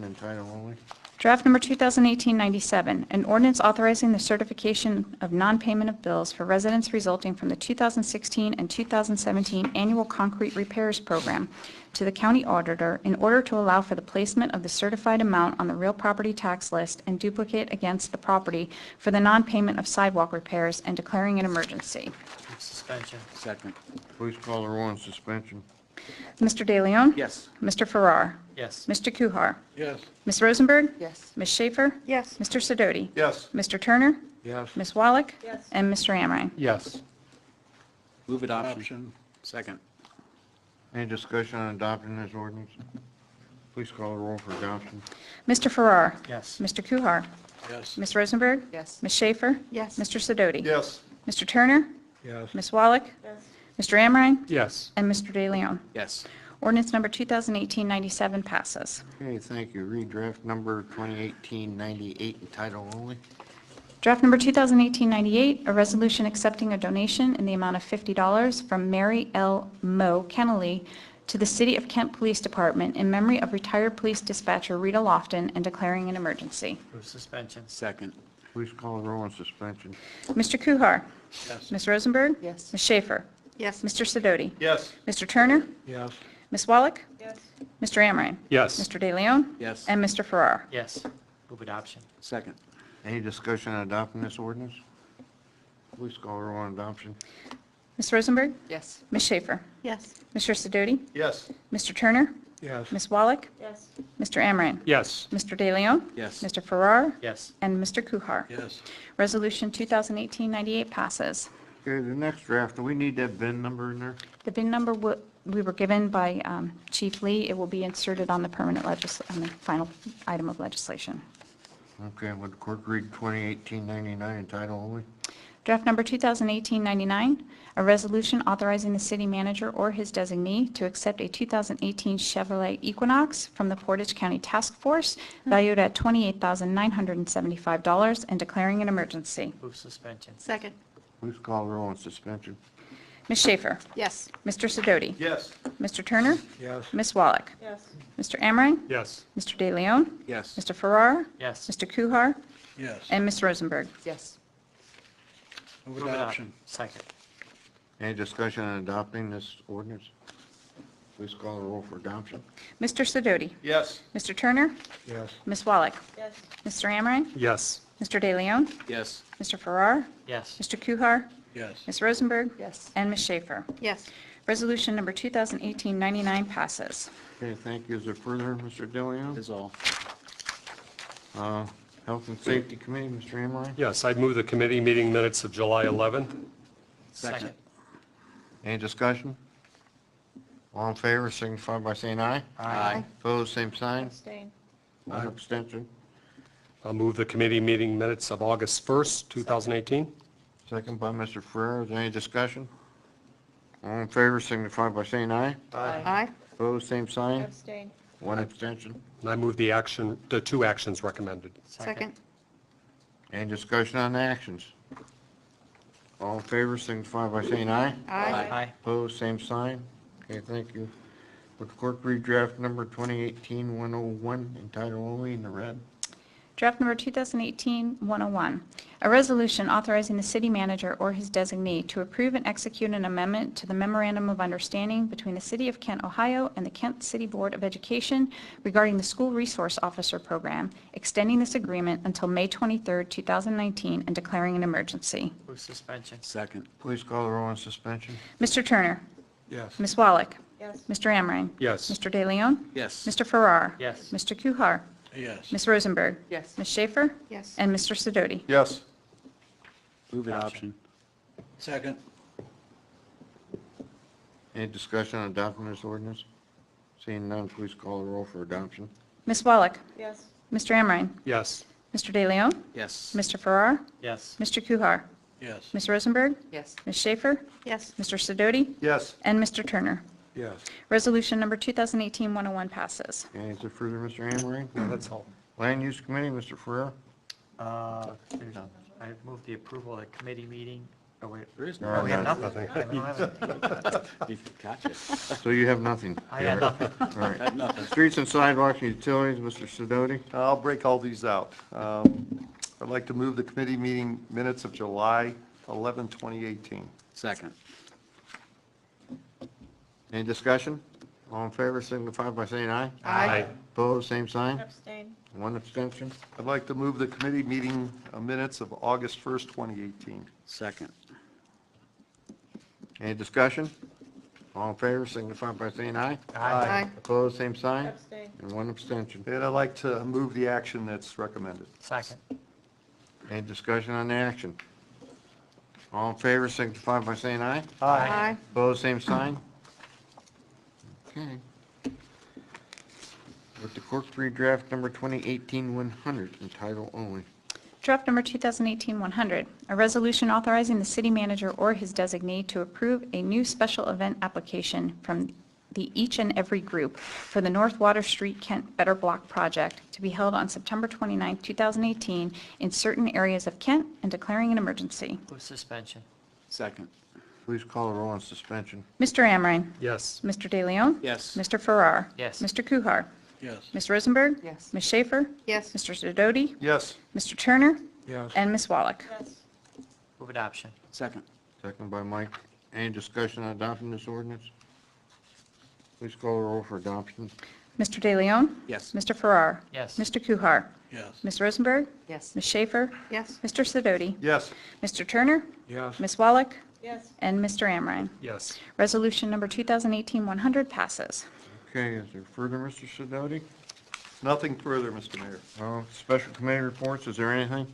in title only? Draft number 2018-97, an ordinance authorizing the certification of non-payment of bills for residents resulting from the 2016 and 2017 annual concrete repairs program to the county auditor in order to allow for the placement of the certified amount on the real property tax list and duplicate against the property for the non-payment of sidewalk repairs and declaring an emergency. Suspension. Second. Please call the roll on suspension. Mr. DeLeone? Yes. Mr. Farrar? Yes. Mr. Kuhar? Yes. Ms. Rosenberg? Yes. Ms. Schaefer? Yes. Mr. Sidoti? Yes. Mr. Turner? Yes. Ms. Wallach? Yes. And Mr. Amrhein? Yes. Move adoption. Adoption. Second. Any discussion on adopting this ordinance? Please call the roll for adoption. Mr. Farrar? Yes. Mr. Kuhar? Yes. Ms. Rosenberg? Yes. Ms. Schaefer? Yes. Mr. Sidoti? Yes. Mr. Turner? Yes. Ms. Wallach? Yes. Mr. Amrhein? Yes. And Mr. DeLeone? Yes. Ordinance number 2018-97 passes. Okay, thank you. Read draft number 2018-98 in title only. Draft number 2018-98, a resolution accepting a donation in the amount of $50 from Mary L. Moe Kennelly to the City of Kent Police Department in memory of retired police dispatcher Rita Lofton and declaring an emergency. Move suspension. Second. Please call the roll on suspension. Mr. Kuhar? Yes. Ms. Rosenberg? Yes. Ms. Schaefer? Yes. Mr. Sidoti? Yes. Mr. Turner? Yes. Ms. Wallach? Yes. Mr. Amrhein? Yes. Mr. DeLeone? Yes. And Mr. Farrar? Yes. Move adoption. Second. Any discussion on adopting this ordinance? Please call the roll on adoption. Ms. Rosenberg? Yes. Ms. Schaefer? Yes. Mr. Sidoti? Yes. Mr. Turner? Yes. Ms. Wallach? Yes. Mr. Amrhein? Yes. Mr. DeLeone? Yes. Mr. Farrar? Yes. And Mr. Kuhar? Yes. Resolution 2018-98 passes. Okay, the next draft, do we need that VIN number in there? The VIN number we were given by Chief Lee. It will be inserted on the on the final item of legislation. Okay, would the clerk read 2018-99 in title only? Draft number 2018-99, a resolution authorizing the city manager or his designee to accept a 2018 Chevrolet Equinox from the Portage County Task Force valued at $28,975 and declaring an emergency. Move suspension. Second. Please call the roll on suspension. Ms. Schaefer? Yes. Mr. Sidoti? Yes. Mr. Turner? Yes. Ms. Wallach? Yes. Mr. Amrhein? Yes. Mr. DeLeone? Yes. Mr. Farrar? Yes. Mr. Kuhar? Yes. And Ms. Rosenberg? Yes. Move adoption. Second. Any discussion on adopting this ordinance? Please call the roll for adoption. Mr. Sidoti? Yes. Mr. Turner? Yes. Ms. Wallach? Yes. Mr. Amrhein? Yes. Mr. DeLeone? Yes. Mr. Farrar? Yes. Mr. Kuhar? Yes. Ms. Rosenberg? Yes. And Ms. Shaffer? Yes. Resolution number 2018-99 passes. Okay, thank you. Is there further, Mr. DeLeone? Is all. Health and Safety Committee, Mr. Amrhein? Yes, I'd move the committee meeting minutes of July 11th. Second. Any discussion? All in favor, signify by saying aye. Aye. Opposed, same sign. Abstain. One abstention. I'll move the committee meeting minutes of August 1st, 2018. Second by Mr. Ferrara. Is there any discussion? All in favor, signify by saying aye. Aye. Opposed, same sign. Abstain. One abstention. And I move the two actions recommended. Second. Any discussion on the actions? All in favor, signify by saying aye. Aye. Opposed, same sign. Okay, thank you. Would the clerk read draft number 2018-101 in title only in the red? Draft number 2018-101, a resolution authorizing the city manager or his designee to approve and execute an amendment to the Memorandum of Understanding between the City of Kent, Ohio and the Kent City Board of Education regarding the School Resource Officer Program, extending this agreement until May 23, 2019, and declaring an emergency. Move suspension. Second. Please call the roll on suspension. Mr. Turner? Yes. Ms. Wallach? Yes. Mr. Amrhein? Yes. Mr. DeLeone? Yes. Mr. Farrar? Yes. Mr. Kuhar? Yes. Ms. Rosenberg? Yes. Ms. Shaffer? Yes. And Mr. Sidoti? Yes. Move adoption. Second. Any discussion on adopting this ordinance? Seeing none, please call the roll for adoption. Ms. Wallach? Yes. Mr. Amrhein? Yes. Mr. DeLeone? Yes. Mr. Farrar? Yes. Mr. Kuhar? Yes. Ms. Rosenberg? Yes. Ms. Shaffer? Yes. Mr. Sidoti? Yes. And Mr. Turner? Yes. Resolution number 2018-101 passes. Okay, is there further, Mr. Amrhein? No, that's all. Land Use Committee, Mr. Ferrara? I move the approval of the committee meeting. Oh, wait. There is No, we have nothing. Gotcha. So you have nothing? I had nothing. All right. Had nothing. Streets and sidewalks and utilities, Mr. Sidoti? I'll break all these out. I'd like to move the committee meeting minutes of July 11, 2018. Second. Any discussion? All in favor, signify by saying aye. Aye. Opposed, same sign. Abstain. One abstention. I'd like to move the committee meeting minutes of August 1st, 2018. Second. Any discussion? All in favor, signify by saying aye. Aye. Opposed, same sign. Abstain. And one abstention. And I'd like to move the action that's recommended. Second. Any discussion on the action? All in favor, signify by saying aye. Aye. Opposed, same sign. Okay. With the clerk read draft number 2018-100 in title only. Draft number 2018-100, a resolution authorizing the city manager or his designee to approve a new special event application from the Each and Every Group for the North Water Street Kent Better Block Project to be held on September 29, 2018 in certain areas of Kent and declaring an emergency. Move suspension. Second. Please call the roll on suspension. Mr. Amrhein? Yes. Mr. DeLeone? Yes. Mr. Farrar? Yes. Mr. Kuhar? Yes. Ms. Rosenberg? Yes. Ms. Shaffer? Yes. Mr. Sidoti? Yes. Mr. Turner? Yes. And Ms. Wallach? Yes. Move adoption. Second. Second by Mike. Any discussion on adopting this ordinance? Please call the roll for adoption. Mr. DeLeone? Yes. Mr. Farrar? Yes. Mr. Kuhar? Yes. Ms. Rosenberg? Yes. Ms. Shaffer? Yes. Mr. Sidoti? Yes. Mr. Turner? Yes. Ms. Wallach? Yes. And Mr. Amrhein? Yes. Resolution number 2018-100 passes. Okay, is there further, Mr. Sidoti? Nothing further, Mr. Mayor. Special committee reports, is there anything?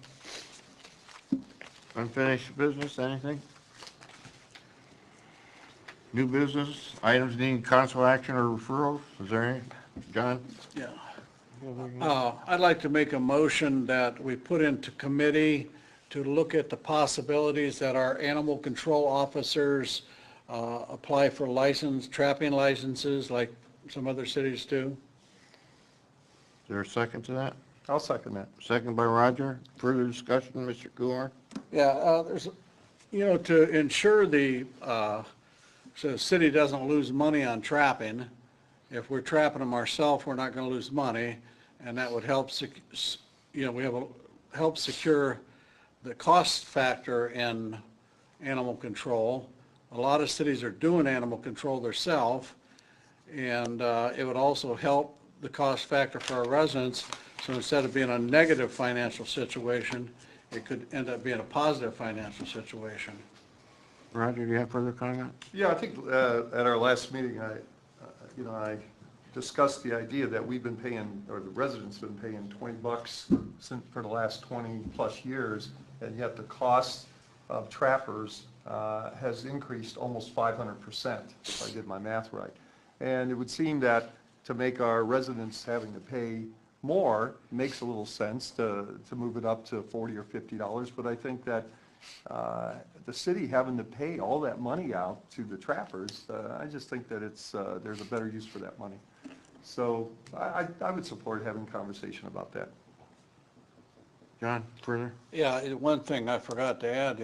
Unfinished business, anything? New business, items needing council action or referrals, is there any? John? Yeah. I'd like to make a motion that we put into committee to look at the possibilities that our animal control officers apply for trapping licenses like some other cities do. Is there a second to that? I'll second that. Second by Roger. Further discussion, Mr. Kuhar? Yeah, there's, to ensure so the city doesn't lose money on trapping, if we're trapping them ourselves, we're not going to lose money, and that would help, help secure the cost factor in animal control. A lot of cities are doing animal control themselves, and it would also help the cost factor for our residents So instead of being a negative financial situation, it could end up being a positive financial situation. Roger, do you have further comment? Yeah, I think at our last meeting, I discussed the idea that we've been paying, or the residents have been paying $20 for the last 20-plus years, and yet the cost of trappers has increased almost 500%, if I did my math right. And it would seem that to make our residents having to pay more makes a little sense to move it up to $40 or $50, but I think that the city having to pay all that money out to the trappers, I just think that there's a better use for that money. So I would support having a conversation about that. John, further? Yeah, one thing I forgot to add,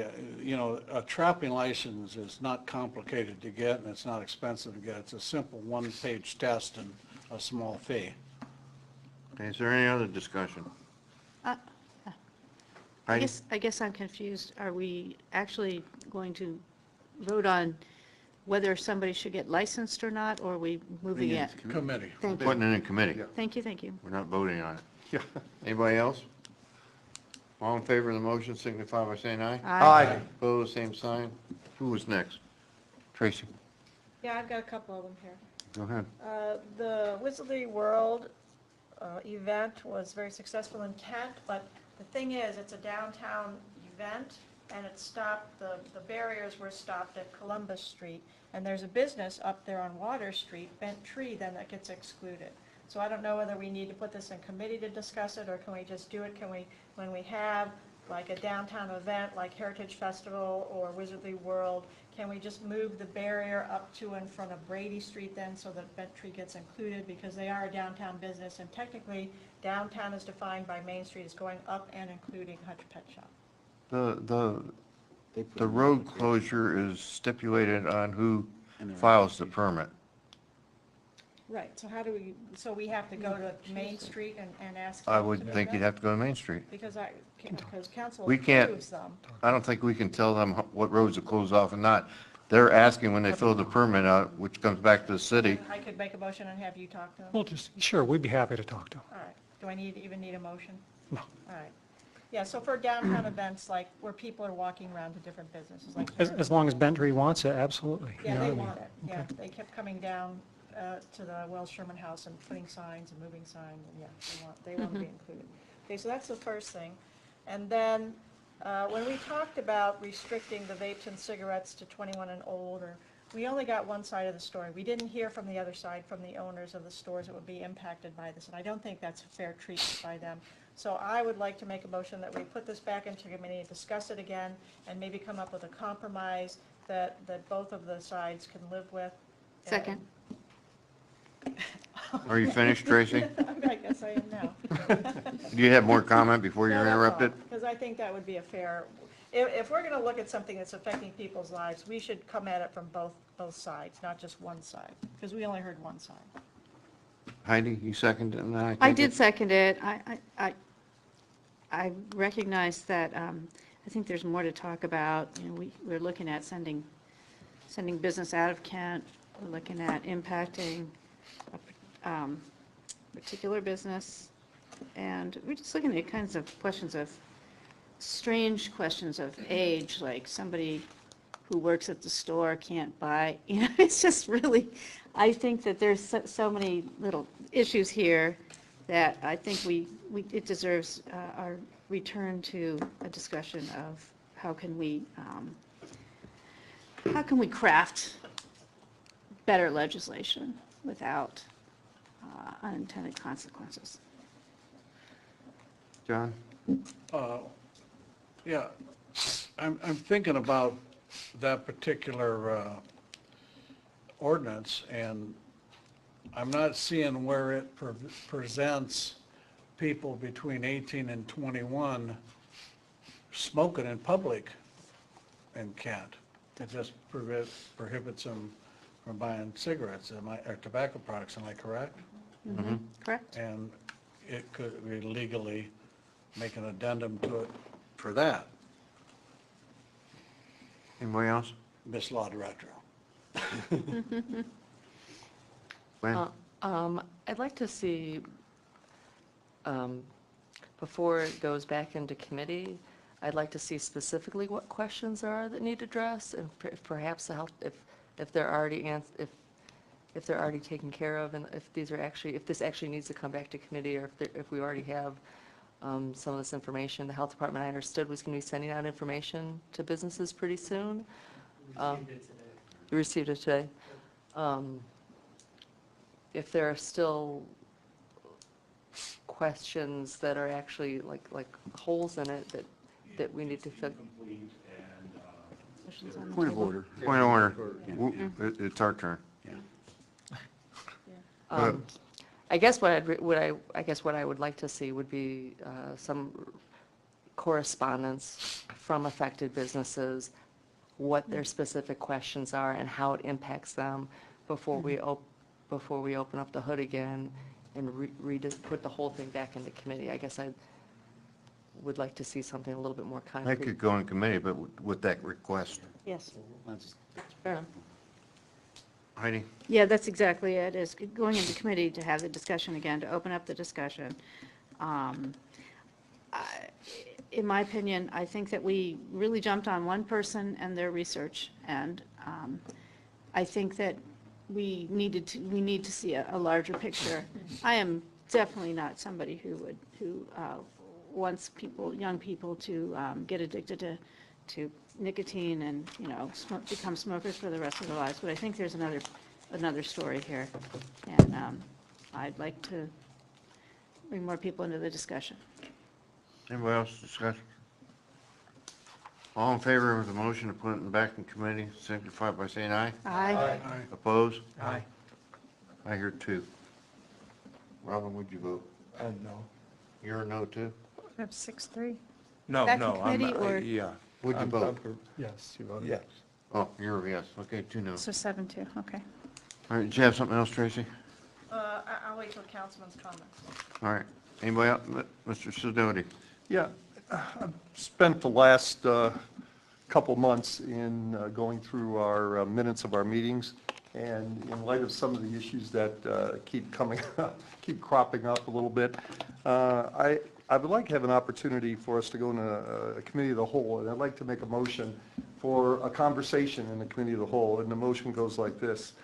a trapping license is not complicated to get and it's not expensive to get. It's a simple one-page test and a small fee. Okay, is there any other discussion? Heidi? I guess I'm confused. Are we actually going to vote on whether somebody should get licensed or not, or are we moving it? Committee. Thank you. Putting it in committee. Thank you, thank you. We're not voting on it. Anybody else? All in favor of the motion signify by saying aye. Aye. Opposed, same sign. Who was next? Tracy, Yeah, I've got a couple of them here. go ahead. The Wizardry World event was very successful in Kent, but the thing is, it's a downtown event, and it stopped, the barriers were stopped at Columbus Street, and there's a business up there on Water Street, Bent Tree, then that gets excluded. So I don't know whether we need to put this in committee to discuss it, or can we just do it, when we have like a downtown event like Heritage Festival or Wizardry World, can we just move the barrier up to in front of Brady Street then so that Bent Tree gets included, because they are a downtown business, and technically downtown is defined by Main Street as going up and including Hutch Pet Shop. The road closure is stipulated on who files the permit. Right, so how do we, so we have to go to Main Street and ask I them to would do think that? you'd have to go to Main Street. Because council We can't, approves them. I don't think we can tell them what roads to close off and not. They're asking when they fill the permit out, which comes back to the city. I could make a motion and have you talk to them? Well, sure, we'd be happy to talk to them. All right, do I even need a motion? No. All right. Yeah, so for downtown events, like where people are walking around to different businesses, like. As long as Bentry wants it, absolutely. Yeah, You know, they I mean, want it, yeah. okay. They kept coming down to the Wells Sherman House and putting signs and moving signs, and yeah, they want to be included. Okay, so that's the first thing. And then, when we talked about restricting the vapes and cigarettes to 21 and older, we only got one side of the story. We didn't hear from the other side, from the owners of the stores that would be impacted by this, and I don't think that's a fair treatment by them. So I would like to make a motion that we put this back into committee and discuss it again, and maybe come up with a compromise that both of the sides can live with. Second. Are you finished, Tracy? I guess I am now. Do you have more comment before you're interrupted? Because I think that would be a fair, if we're going to look at something that's affecting people's lives, we should come at it from both sides, not just one side, because we only heard one side. Heidi, you seconded it? I did second it. I recognize that, I think there's more to talk about. You know, we're looking at sending business out of Kent. We're looking at impacting a particular business. And we're just looking at kinds of questions of, strange questions of age, like somebody who works at the store can't buy, you know, it's just really, I think that there's so many little issues here that I think it deserves our return to a discussion of how can we craft better legislation without unintended consequences. John? Yeah, I'm thinking about that particular ordinance, and I'm not seeing where it presents people between 18 and 21 smoking in public in Kent. It just prohibits them from buying cigarettes or tobacco products, am I correct? Mm-hmm. Correct. And it could be legally make an addendum to it for that. Anybody else? Miss Law Director. Gwen? I'd like to see before it goes back into committee, I'd like to see specifically what questions there are that need addressed, and if perhaps the health, if they're already if they're already taken care of, and if these are actually, if this actually needs to come back to committee, or if we already have some of this information. The health department, I understood, was going to be sending out information to businesses pretty soon. You received it today. If there are still questions that are actually like holes in it that we need to fix. Point of order. Point of order. It's our turn. I guess what I would like to see would be some correspondence from affected businesses, what their specific questions are and how it impacts them before we open up the hood again and put the whole thing back into committee. I guess I would like to see something a little bit more concrete. That could go in committee, but with that request. Yes. Fair enough. Heidi? Yeah, that's exactly it, is going into committee to have the discussion again, to open up the discussion. In my opinion, I think that we really jumped on one person and their research, and I think that we need to see a larger picture. I am definitely not somebody who wants young people to get addicted to nicotine and, become smokers for the rest of their lives. But I think there's another story here, and I'd like to bring more people into the discussion. Anybody else discuss? All in favor of the motion to put it back in committee, signify by saying aye. Aye. Opposed? Aye. I hear two. Robin, would you vote? No. You're a no too? We have 6-3. No, Back in no, I'm, committee or- yeah. Would you vote? Yes, you voted Yes. Oh, you're a yes. Okay, 2 no. So 7-2, okay. All right, did you have something else, Tracy? I'll wait till Councilman's comments. All right. Anybody else? Mr. Sidoti? Yeah, I've spent the last couple months in going through our minutes of our meetings, and in light of some of the issues that keep cropping up a little bit, I would like to have an opportunity for us to go in a committee of the whole, and I'd like to make a motion for a conversation in the committee of the whole, and the motion goes like this.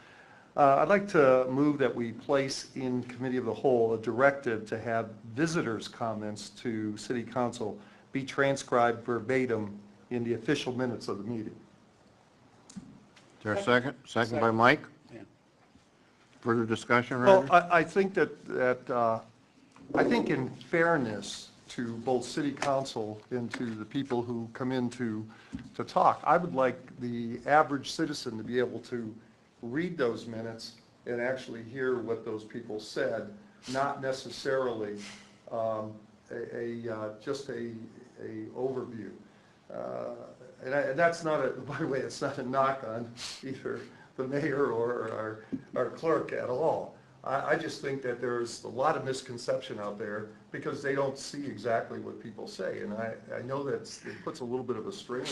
I'd like to move that we place in committee of the whole a directive to have visitors' comments to city council be transcribed verbatim in the official minutes of the meeting. Is there a second? Second by Mike? Yeah. Further discussion, Well, Roger? I think I think in fairness to both city council and to the people who come in to talk, I would like the average citizen to be able to read those minutes and actually hear what those people said, not necessarily just a overview. And that's not by the way, it's not a knock on either the mayor or our clerk at all. I just think that there's a lot of misconception out there because they don't see exactly what people say. And I know that it puts a little bit of a strain,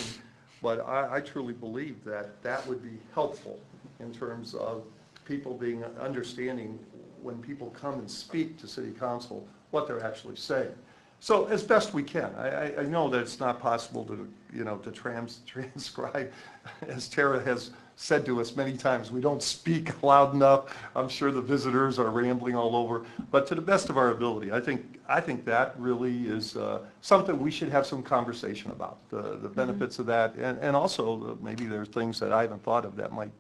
but I truly believe that would be helpful in terms of people being understanding when people come and speak to city council what they're actually saying. So as best we can. I know that it's not possible to transcribe, as Tara has said to us many times, we don't speak loud enough. I'm sure the visitors are rambling all over, but to the best of our ability, I think that really is something we should have some conversation about, the benefits of that, and also maybe there's things that I haven't thought of that might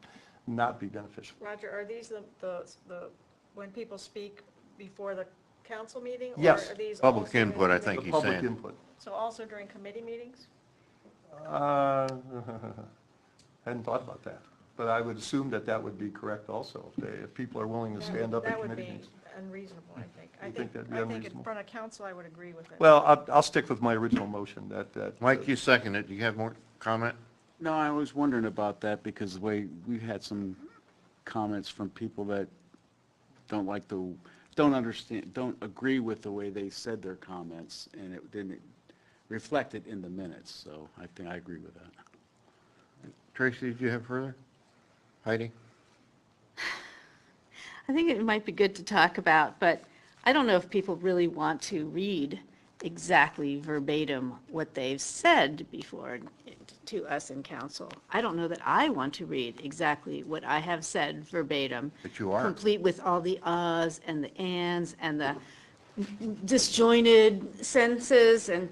not be beneficial. Roger, are these the when people speak before the council meeting? Yes. Or are these Public also input, I during think committee- he's Public saying. input. So also during committee meetings? Hadn't thought about that, but I would assume that would be correct also, if people are willing to stand up at committee meetings. That would be unreasonable, I think. You think that'd be I think in unreasonable? front of council, I would agree with it. Well, I'll stick with my original motion that. Mike, you second it. Do you have more comment? No, I was wondering about that because the way we've had some comments from people that don't understand, don't agree with the way they said their comments, and it didn't reflect it in the minutes, so I think I agree with that. Tracy, did you have further? Heidi? I think it might be good to talk about, but I don't know if people really want to read exactly verbatim what they've said before to us in council. I don't know that I want to read exactly what I have said verbatim. But you are. Complete with all the uhs and the ands and the disjointed sentences, and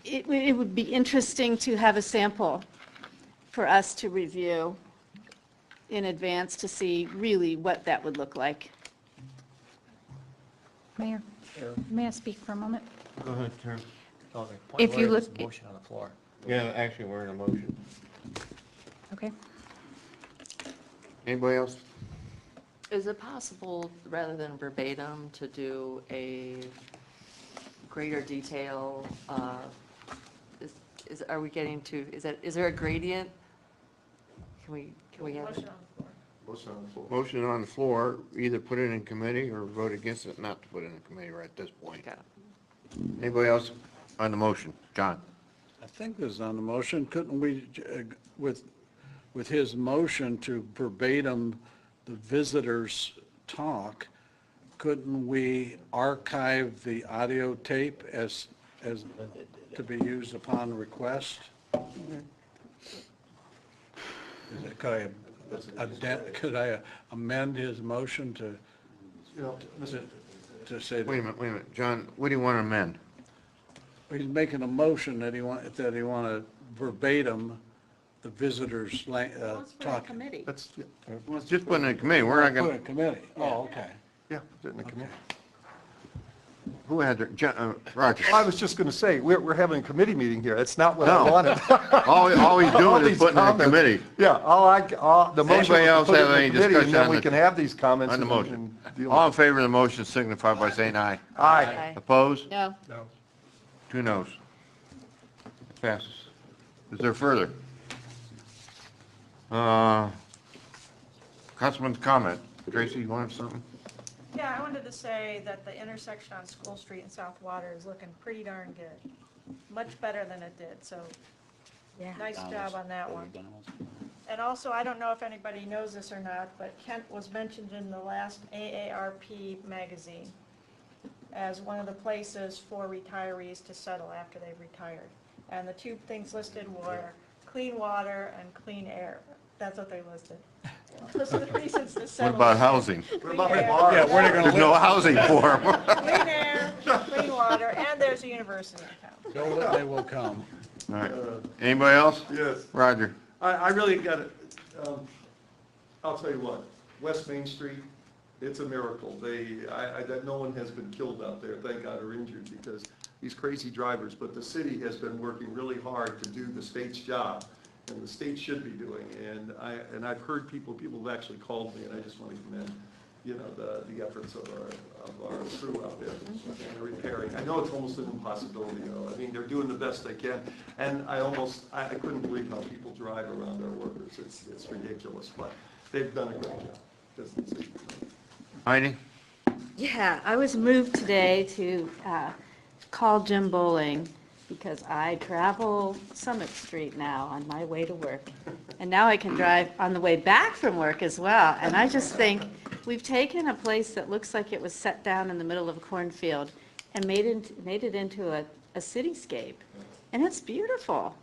it would be interesting to have a sample for us to review in advance to see really what that would look like. Mayor, may I speak for a moment? Go ahead, Terry. If you look, Motion on the floor. Yeah, actually, we're in a motion. okay. Anybody else? Is it possible, rather than verbatim, to do a greater detail? Are we getting to, is there a gradient? Can we have it? Motion on the floor. Motion on the floor, either put it in committee or vote against it not to put it in committee right at this point. Anybody else on the motion? John? I think this is on the motion. Couldn't we, with his motion to verbatim the visitors' talk, couldn't we archive the audio tape as to be used upon request? Could I amend his motion to say that? Wait a minute. John, what do you want to amend? He's making a motion that he want to verbatim the visitors' talk. Committee. Just put it in committee. We're not Put it going in committee. Oh, okay. Yeah, put it in the committee. Who had their, Roger? I was just going to say, we're having a committee meeting here. It's not what I No. wanted. All he's doing is putting it in committee. Yeah, the motion Anybody was else to put have it any in committee, discussion and then on we the- can have these comments. On the and motion. deal All in with favor of the motion signify by saying aye. it. Aye. Opposed? No. 2 noes. Passes. Is there further? Councilman's comment. Tracy, you want something? Yeah, I wanted to say that the intersection on School Street in South Water is looking pretty darn good. Much better than it did, so nice job on that one. And also, I don't know if anybody knows this or not, but Kent was mentioned in the last AARP magazine as one of the places for retirees to settle after they've retired. And the two things listed were clean water and clean air. That's what they listed. Those are the reasons to What settle. about housing? What about the bar? Yeah, where they gonna There's no housing for them. Clean air, clean water, and there's a university in town. Build it, they will come. All right. Anybody else? Yes. Roger. I really got it. I'll tell you what, West Main Street, it's a miracle. That no one has been killed out there, thank God, or injured, because these crazy drivers, but the city has been working really hard to do the state's job, and the state should be doing. And I've heard people have actually called me, and I just want to commend, the efforts of our crew out there and repairing. I know it's almost an impossibility, though. I mean, they're doing the best they can, and I couldn't believe how people drive around our workers. It's ridiculous, but they've done a great job. Heidi? Yeah, I was moved today to call Jim Bowling because I travel Summit Street now on my way to work. And now I can drive on the way back from work as well. And I just think we've taken a place that looks like it was set down in the middle of a cornfield and made it into a cityscape. And it's beautiful,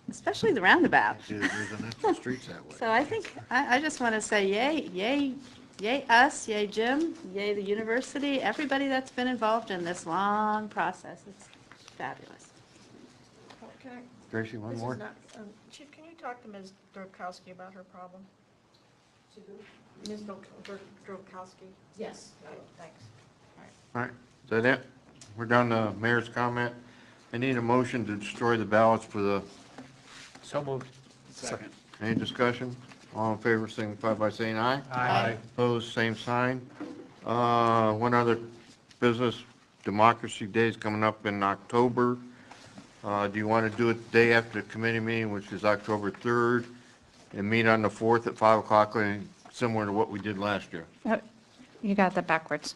especially the roundabout. The streets that way. So I think, I just want to say yay us, yay Jim, yay the university, everybody that's been involved in this long process. It's fabulous. Okay. Tracy, one This more? is not, Chief, can you talk to Ms. Drokowski about her problem? Ms. Drokowski? Yes. Thanks. All right, is that it? We're down to mayor's comment. I need a motion to destroy the ballots for the, So moved. Second. any discussion? All in favor, signify by saying aye. Aye. Opposed, same sign. One other business, Democracy Day is coming up in October. Do you want to do it the day after the committee meeting, which is October 3rd, and meet on the 4th at 5 o'clock, similar to what we did last year? You got that backwards.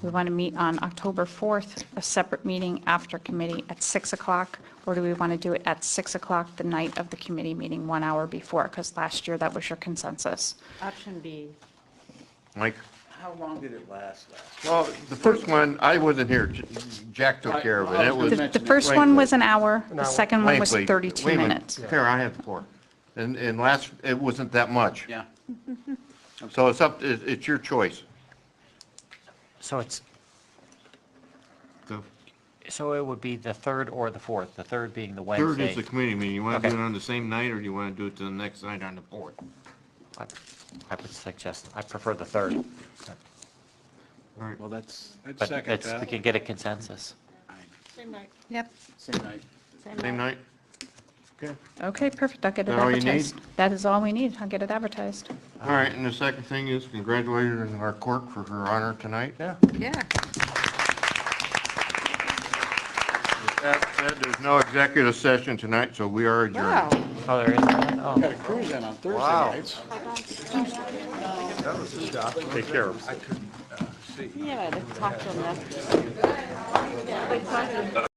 We want to meet on October 4th, a separate meeting after committee at 6 o'clock, or do we want to do it at 6 o'clock the night of the committee meeting, 1 hour before? Because last year, that was your consensus. Option B. Mike? How long did it last? Well, the first one, I wasn't here. Jack took care of it. It was. The first one was an hour, the second one was Wait, 32 wait a minute. minutes. Here, I have the floor. And last, it wasn't that much. Yeah. So it's your choice. So it would be the 3rd or the 4th, the 3rd being the Wednesday. Third is the committee meeting. You want to Okay. do it on the same night, or do you want to do it the next night on the 4th? I would suggest, I prefer the 3rd. All right. Well, that's. But we can get a consensus. Same night. Yep. Same night. Same night? Okay. Okay, perfect, I'll get it Is that all you advertised. need? That is all we need, I'll get it advertised. All right, and the second thing is congratulating our clerk for her honor tonight. Yeah. Yeah. With that said, there's no executive session tonight, so we are adjourned. Wow. Oh, there is none? Oh. Got a cruise in on Thursday Wow. nights. That was a shock. Take care. Yeah, I'd talk to them after.